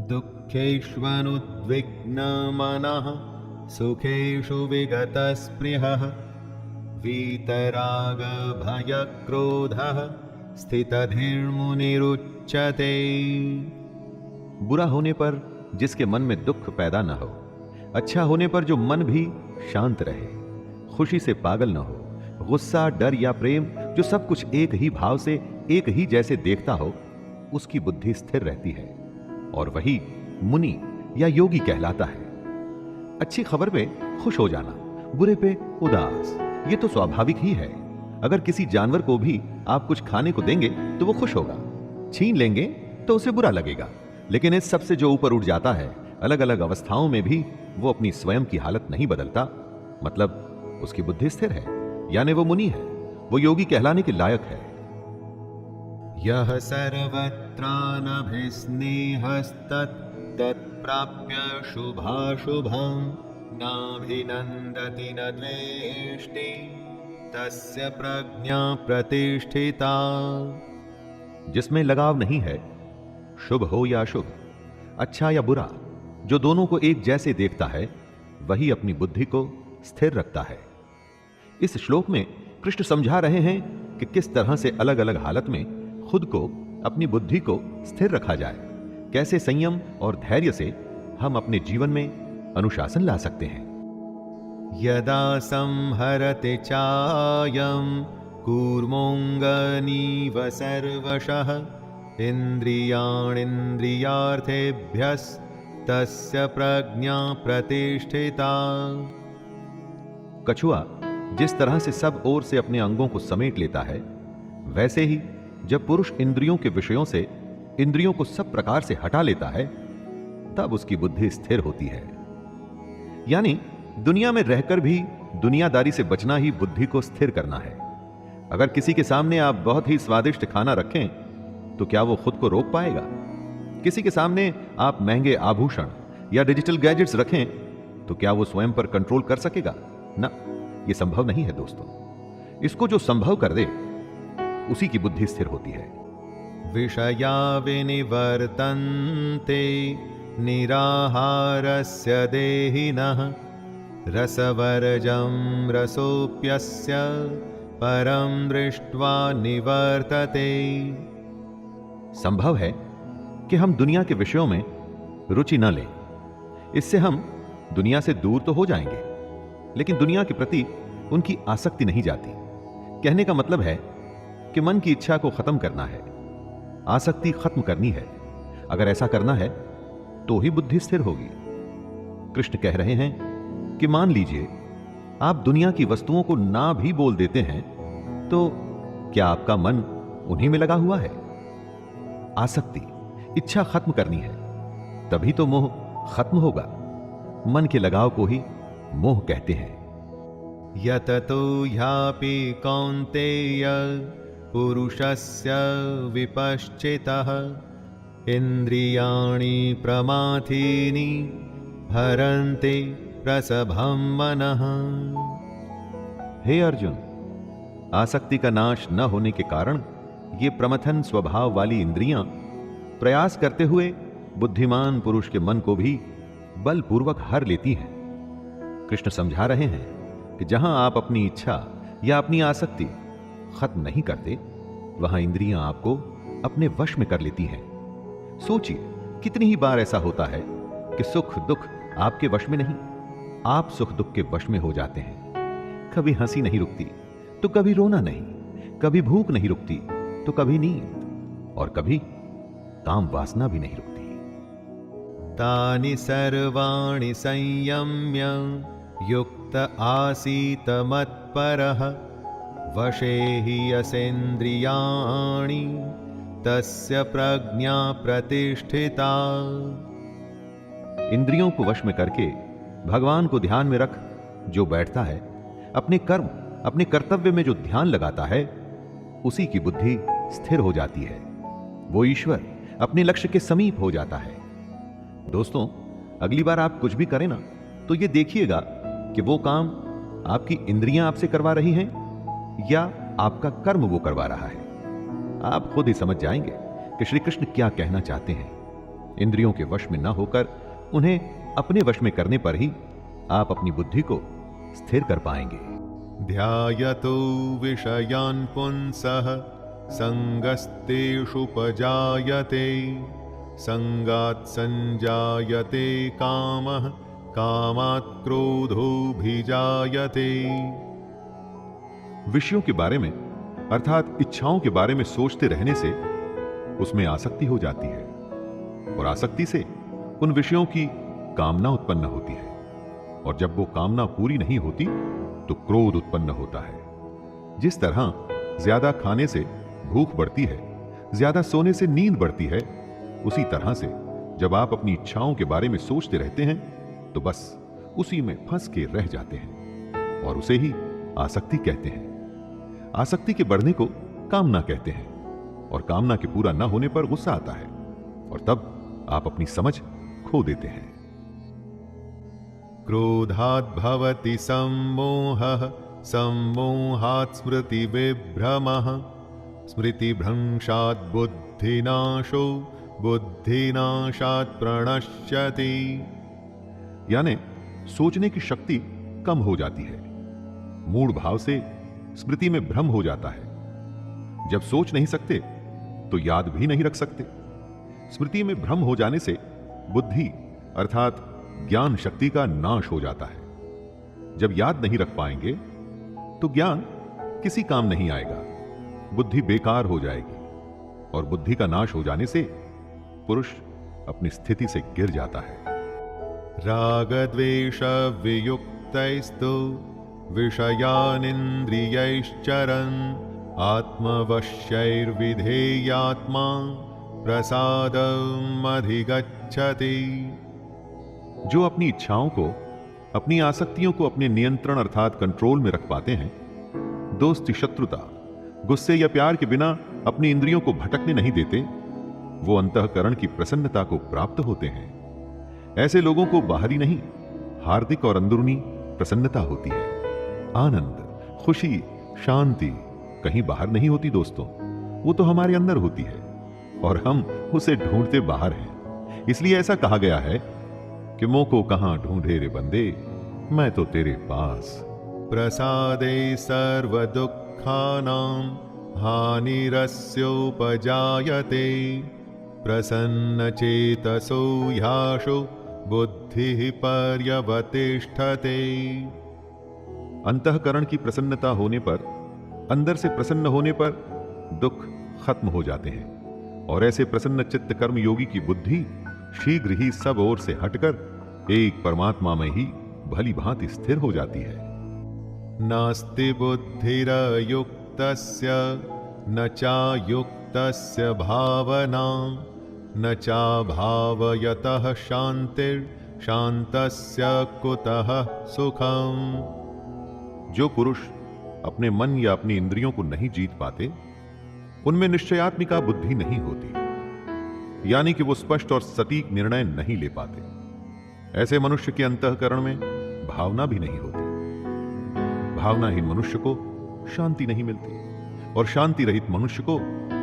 दुःखेष्वनुद्विग्न मनः सुखेषु विगतस्पृहः वीतराग भयक्रोधः स्थितधीर्मुनिरुच्यते। बुरा होने पर जिसके मन में दुख पैदा न हो, अच्छा होने पर जो मन भी शांत रहे, खुशी से पागल न हो, गुस्सा, डर या प्रेम, जो सब कुछ एक ही भाव से एक ही जैसे देखता हो, उसकी बुद्धि स्थिर रहती है और वही मुनि या योगी कहलाता है। अच्छी खबर पे खुश हो जाना, बुरे पे उदास, ये तो स्वाभाविक ही है। अगर किसी जानवर को भी आप कुछ खाने को देंगे तो वो खुश होगा, छीन लेंगे तो उसे बुरा लगेगा। लेकिन इस सबसे जो ऊपर उठ जाता है, अलग अलग अवस्थाओं में भी वो अपनी स्वयं की हालत नहीं बदलता, मतलब उसकी बुद्धि स्थिर है, यानी वो मुनि है, वो योगी कहलाने के लायक है। यह सर्वत्रानभिस्नेहस्तत् तत्प्राप्य शुभाशुभं नाभिनन्दति न द्वेष्टि तस्य प्रज्ञा प्रतिष्ठिता। जिसमें लगाव नहीं है, शुभ हो या अशुभ, अच्छा या बुरा, जो दोनों को एक जैसे देखता है, वही अपनी बुद्धि को स्थिर रखता है। इस श्लोक में कृष्ण समझा रहे हैं कि किस तरह से अलग अलग हालत में खुद को, अपनी बुद्धि को स्थिर रखा जाए, कैसे संयम और धैर्य से हम अपने जीवन में अनुशासन ला सकते हैं। यदा संहरते चायं कूर्मोऽङ्गनीव सर्वशः इन्द्रियाणीन्द्रियार्थेभ्यस्तस्य प्रज्ञा प्रतिष्ठिता। कछुआ जिस तरह से सब ओर से अपने अंगों को समेट लेता है, वैसे ही जब पुरुष इंद्रियों के विषयों से इंद्रियों को सब प्रकार से हटा लेता है, तब उसकी बुद्धि स्थिर होती है। यानी दुनिया में रहकर भी दुनियादारी से बचना ही बुद्धि को स्थिर करना है। अगर किसी के सामने आप बहुत ही स्वादिष्ट खाना रखें तो क्या वो खुद को रोक पाएगा? किसी के सामने आप महंगे आभूषण या डिजिटल गैजेट्स रखें तो क्या वो स्वयं पर कंट्रोल कर सकेगा? ना, ये संभव नहीं है दोस्तों। इसको जो संभव कर दे, उसी की बुद्धि स्थिर होती है। विषया विनिवर्तन्ते निराहारस्य देहिनः रसवर्जं रसोऽप्यस्य परं दृष्ट्वा निवर्तते। संभव है कि हम दुनिया के विषयों में रुचि न लें, इससे हम दुनिया से दूर तो हो जाएंगे, लेकिन दुनिया के प्रति उनकी आसक्ति नहीं जाती। कहने का मतलब है कि मन की इच्छा को खत्म करना है, आसक्ति खत्म करनी है। अगर ऐसा करना है तो ही बुद्धि स्थिर होगी। कृष्ण कह रहे हैं कि मान लीजिए आप दुनिया की वस्तुओं को ना भी बोल देते हैं, तो क्या आपका मन उन्हीं में लगा हुआ है? आसक्ति, इच्छा खत्म करनी है, तभी तो मोह खत्म होगा। मन के लगाव को ही मोह कहते हैं। यततो ह्यापि कौन्तेय पुरुषस्य विपश्चितः इन्द्रियाणि प्रमाथीनि हरन्ति प्रसभं मनः। हे अर्जुन, आसक्ति का नाश न होने के कारण ये प्रमथन स्वभाव वाली इंद्रियां प्रयास करते हुए बुद्धिमान पुरुष के मन को भी बलपूर्वक हर लेती हैं। कृष्ण समझा रहे हैं कि जहां आप अपनी इच्छा या अपनी आसक्ति खत्म नहीं करते, वहां इंद्रियां आपको अपने वश में कर लेती हैं। सोचिए, कितनी ही बार ऐसा होता है कि सुख दुख आपके वश में नहीं, आप सुख दुख के वश में हो जाते हैं। कभी हंसी नहीं रुकती तो कभी रोना नहीं, कभी भूख नहीं रुकती तो कभी नींद, और कभी काम वासना भी नहीं रुकती। तानि सर्वाणि संयम्य युक्त आसीत मत्परः वशे हि यसेन्द्रियाणि तस्य प्रज्ञा प्रतिष्ठिता। इंद्रियों को वश में करके भगवान को ध्यान में रख जो बैठता है, अपने कर्म, अपने कर्तव्य में जो ध्यान लगाता है, उसी की बुद्धि स्थिर हो जाती है। वो ईश्वर अपने लक्ष्य के समीप हो जाता है। दोस्तों, अगली बार आप कुछ भी करें ना, तो ये देखिएगा कि वो काम आपकी इंद्रियां आपसे करवा रही हैं या आपका कर्म वो करवा रहा है। आप खुद ही समझ जाएंगे कि श्री कृष्ण क्या कहना चाहते हैं। इंद्रियों के वश में ना होकर उन्हें अपने वश में करने पर ही आप अपनी बुद्धि को स्थिर कर पाएंगे। ध्यायतो विषयान् पुंसः संगस्तेषुपजायते संगात् संजायते कामः कामात् क्रोधोऽभिजायते। विषयों के बारे में अर्थात इच्छाओं के बारे में सोचते रहने से उसमें आसक्ति हो जाती है और आसक्ति से उन विषयों की कामना उत्पन्न होती है और जब वो कामना पूरी नहीं होती तो क्रोध उत्पन्न होता है। जिस तरह ज्यादा खाने से भूख बढ़ती है, ज्यादा सोने से नींद बढ़ती है, उसी तरह से जब आप अपनी इच्छाओं के बारे में सोचते रहते हैं तो बस उसी में फंस के रह जाते हैं और उसे ही आसक्ति कहते हैं। आसक्ति के बढ़ने को कामना कहते हैं और कामना के पूरा न होने पर गुस्सा आता है और तब आप अपनी समझ खो देते हैं। क्रोधात् भवति सम्मोहः सम्मोहात् स्मृतिविभ्रमः स्मृतिभ्रंशात् बुद्धिनाशो बुद्धिनाशात् प्रणश्यति। यानी सोचने की शक्ति कम हो जाती है, मूढ़ भाव से स्मृति में भ्रम हो जाता है। जब सोच नहीं सकते तो याद भी नहीं रख सकते। स्मृति में भ्रम हो जाने से बुद्धि अर्थात ज्ञान शक्ति का नाश हो जाता है। जब याद नहीं रख पाएंगे तो ज्ञान किसी काम नहीं आएगा, बुद्धि बेकार हो जाएगी और बुद्धि का नाश हो जाने से पुरुष अपनी स्थिति से गिर जाता है। रागद्वेष वियुक्तैस्तु विषयानिन्द्रियैश्चरन् आत्मवश्यैर्विधेयात्मा प्रसादमधिगच्छति। जो अपनी इच्छाओं को, अपनी आसक्तियों को अपने नियंत्रण अर्थात कंट्रोल में रख पाते हैं, दोस्ती शत्रुता, गुस्से या प्यार के बिना अपनी इंद्रियों को भटकने नहीं देते, वो अंतःकरण की प्रसन्नता को प्राप्त होते हैं। ऐसे लोगों को बाहरी नहीं, हार्दिक और अंदरूनी प्रसन्नता होती है। आनंद, खुशी, शांति कहीं बाहर नहीं होती दोस्तों, वो तो हमारे अंदर होती है और हम उसे ढूंढते बाहर हैं। इसलिए ऐसा कहा गया है कि मोह को कहां ढूंढे रे बंदे, मैं तो तेरे पास। प्रसादे सर्वदुःखानां हानिरस्योपजायते प्रसन्नचेतसो ह्याशो बुद्धिः पर्यवतिष्ठते। अंतःकरण की प्रसन्नता होने पर, अंदर से प्रसन्न होने पर दुख खत्म हो जाते हैं और ऐसे प्रसन्न चित्त कर्म योगी की बुद्धि शीघ्र ही सब ओर से हटकर एक परमात्मा में ही भली भांति स्थिर हो जाती है। नास्ति बुद्धिरयुक्तस्य न चायुक्तस्य भावना न चाभावयतः शांतिर्शान्तस्य कुतः सुखम्। जो पुरुष अपने मन या अपनी इंद्रियों को नहीं जीत पाते, उनमें निश्चयात्मिका बुद्धि नहीं होती, यानी कि वो स्पष्ट और सटीक निर्णय नहीं ले पाते। ऐसे मनुष्य के अंतःकरण में भावना भी नहीं होती। भावनाहीन मनुष्य को शांति नहीं मिलती और शांति रहित मनुष्य को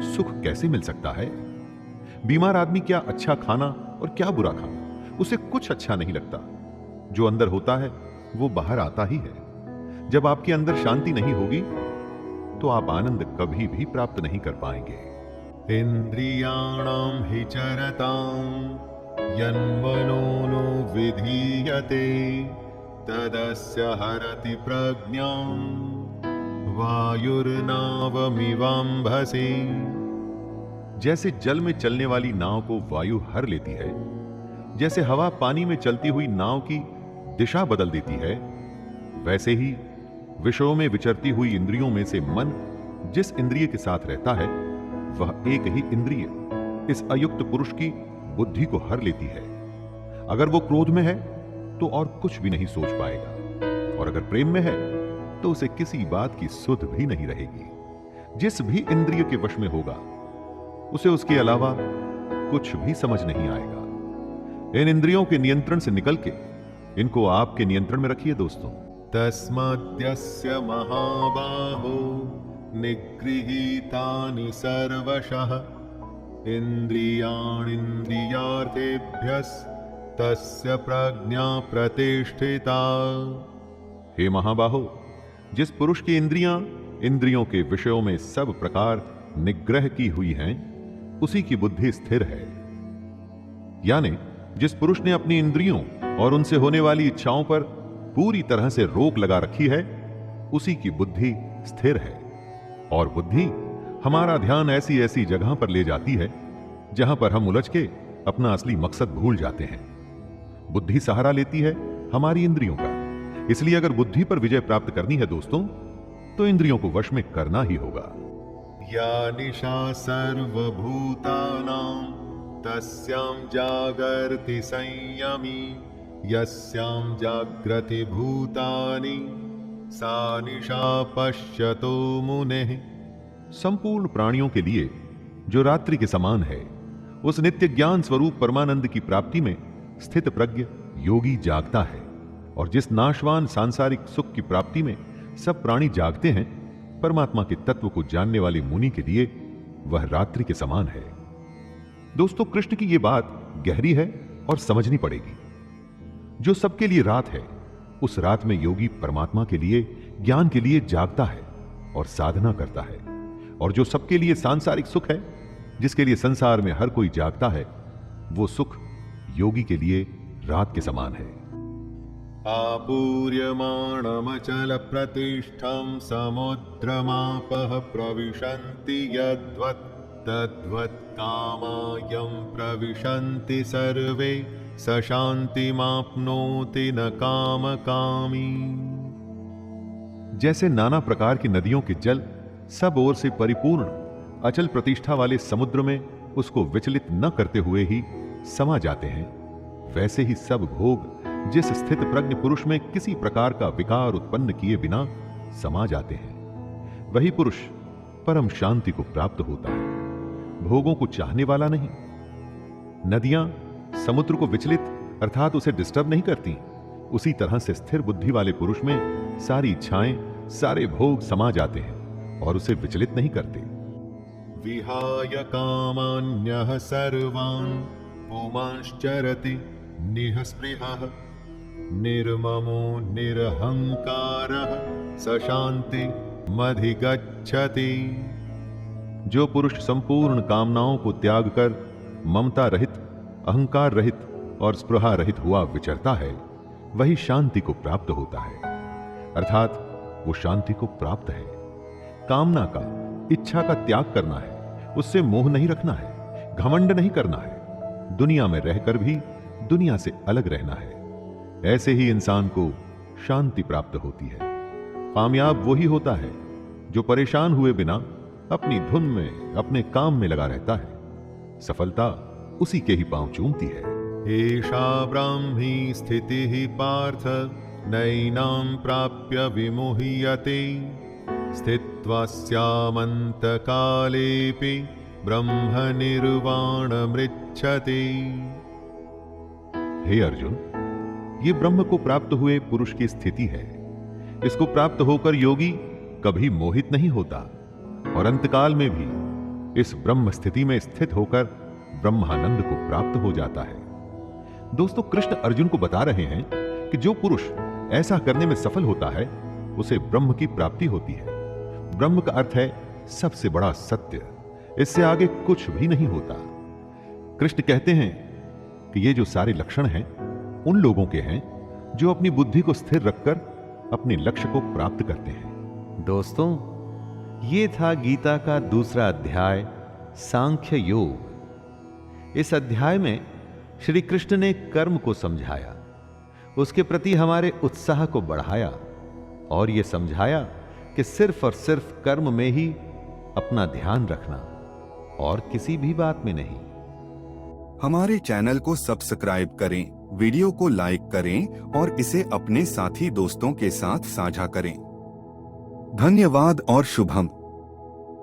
सुख कैसे मिल सकता है। बीमार आदमी क्या अच्छा खाना और क्या बुरा खाना, उसे कुछ अच्छा नहीं लगता। जो अंदर होता है वो बाहर आता ही है। जब आपके अंदर शांति नहीं होगी तो आप आनंद कभी भी प्राप्त नहीं कर पाएंगे। इंद्रियाणां हि चरतां यन्मनो विधीयते तदस्य हरति प्रज्ञां वायुर्नावमिवाम्भसि। जैसे जल में चलने वाली नाव को वायु हर लेती है, जैसे हवा पानी में चलती हुई नाव की दिशा बदल देती है, वैसे ही विषयों में विचरती हुई इंद्रियों में से मन जिस इंद्रिय के साथ रहता है वह एक ही इंद्रिय इस अयुक्त पुरुष की बुद्धि को हर लेती है। अगर वो क्रोध में है तो और कुछ भी नहीं सोच पाएगा, और अगर प्रेम में है तो उसे किसी बात की सुध भी नहीं रहेगी। जिस भी इंद्रिय के वश में होगा उसे उसके अलावा कुछ भी समझ नहीं आएगा। इन इंद्रियों के नियंत्रण से निकल के इनको आपके नियंत्रण में रखिए दोस्तों। तस्माद्यस्य महाबाहो निगृहीतानि सर्वशः इंद्रियाणीन्द्रियार्थेभ्यस्तस्य प्रज्ञा प्रतिष्ठिता। हे महाबाहो, जिस पुरुष की इंद्रियों के विषयों में सब प्रकार निग्रह की हुई हैं, उसी की बुद्धि स्थिर है। यानी जिस पुरुष ने अपनी इंद्रियों और उनसे होने वाली इच्छाओं पर पूरी तरह से रोक लगा रखी है, उसी की बुद्धि स्थिर है। और बुद्धि हमारा ध्यान ऐसी ऐसी जगह पर ले जाती है जहां पर हम उलझ के अपना असली मकसद भूल जाते हैं। बुद्धि सहारा लेती है हमारी इंद्रियों का। इसलिए अगर बुद्धि पर विजय प्राप्त करनी है दोस्तों, तो इंद्रियों को वश में करना ही होगा। या निशा सर्वभूतानां तस्यां जागर्ति संयमी यस्यां जाग्रति भूतानि सा निशा पश्यतो मुनेः। संपूर्ण प्राणियों के लिए जो रात्रि के समान है, उस नित्य ज्ञान स्वरूप परमानंद की प्राप्ति में स्थित प्रज्ञ योगी जागता है। और जिस नाशवान सांसारिक सुख की प्राप्ति में सब प्राणी जागते हैं, परमात्मा के तत्व को जानने वाले मुनि के लिए वह रात्रि के समान है। दोस्तों, कृष्ण की यह बात गहरी है और समझनी पड़ेगी। जो सबके लिए रात है, उस रात में योगी परमात्मा के लिए, ज्ञान के लिए जागता है और साधना करता है। और जो सबके लिए सांसारिक सुख है, जिसके लिए संसार में हर कोई जागता है, वो सुख योगी के लिए रात के समान है। आपूर्यमाणमचल प्रतिष्ठं समुद्रमापः प्रविशन्ति यद्वत् तद्वत् कामायं प्रविशन्ति सर्वे स शान्तिमाप्नोति न कामकामी। जैसे नाना प्रकार की नदियों के जल सब ओर से परिपूर्ण अचल प्रतिष्ठा वाले समुद्र में उसको विचलित न करते हुए ही समा जाते हैं, वैसे ही सब भोग जिस स्थित प्रज्ञ पुरुष में किसी प्रकार का विकार उत्पन्न किए बिना समा जाते हैं, वही पुरुष परम शांति को प्राप्त होता है, भोगों को चाहने वाला नहीं। नदियां समुद्र को विचलित अर्थात उसे डिस्टर्ब नहीं करती, उसी तरह से स्थिर बुद्धि वाले पुरुष में सारी इच्छाएं, सारे भोग समा जाते हैं और उसे विचलित नहीं करते। विहाय कामान्यः सर्वान् पुमांश्चरति निःस्पृहः निर्ममो निरहंकारः स शान्तिमधिगच्छति। जो पुरुष संपूर्ण कामनाओं को त्याग कर ममता रहित, अहंकार रहित और स्पृहा रहित हुआ विचरता है, वही शांति को प्राप्त होता है। अर्थात वो शांति को प्राप्त है। कामना का, इच्छा का त्याग करना है, उससे मोह नहीं रखना है, घमंड नहीं करना है, दुनिया में रहकर भी दुनिया से अलग रहना है। ऐसे ही इंसान को शांति प्राप्त होती है। कामयाब वही होता है जो परेशान हुए बिना अपनी धुन में, अपने काम में लगा रहता है। सफलता उसी के ही पांव चूमती है। एषा ब्राह्मी स्थितिः पार्थ नैनां प्राप्य विमुह्यते स्थित्वा स्यामन्तकालेऽपि ब्रह्मनिर्वाणमृच्छते। हे अर्जुन, ये ब्रह्म को प्राप्त हुए पुरुष की स्थिति है। इसको प्राप्त होकर योगी कभी मोहित नहीं होता और अंतकाल में भी इस ब्रह्म स्थिति में स्थित होकर ब्रह्मानंद को प्राप्त हो जाता है। दोस्तों, कृष्ण अर्जुन को बता रहे हैं कि जो पुरुष ऐसा करने में सफल होता है, उसे ब्रह्म की प्राप्ति होती है। ब्रह्म का अर्थ है सबसे बड़ा सत्य, इससे आगे कुछ भी नहीं होता। कृष्ण कहते हैं कि ये जो सारे लक्षण हैं, उन लोगों के हैं जो अपनी बुद्धि को स्थिर रखकर अपने लक्ष्य को प्राप्त करते हैं। दोस्तों, ये था गीता का दूसरा अध्याय, सांख्य योग। इस अध्याय में श्री कृष्ण ने कर्म को समझाया, उसके प्रति हमारे उत्साह को बढ़ाया और यह समझाया कि सिर्फ और सिर्फ कर्म में ही अपना ध्यान रखना और किसी भी बात में नहीं। हमारे चैनल को सब्सक्राइब करें, वीडियो को लाइक करें और इसे अपने साथी दोस्तों के साथ साझा करें। धन्यवाद और शुभम।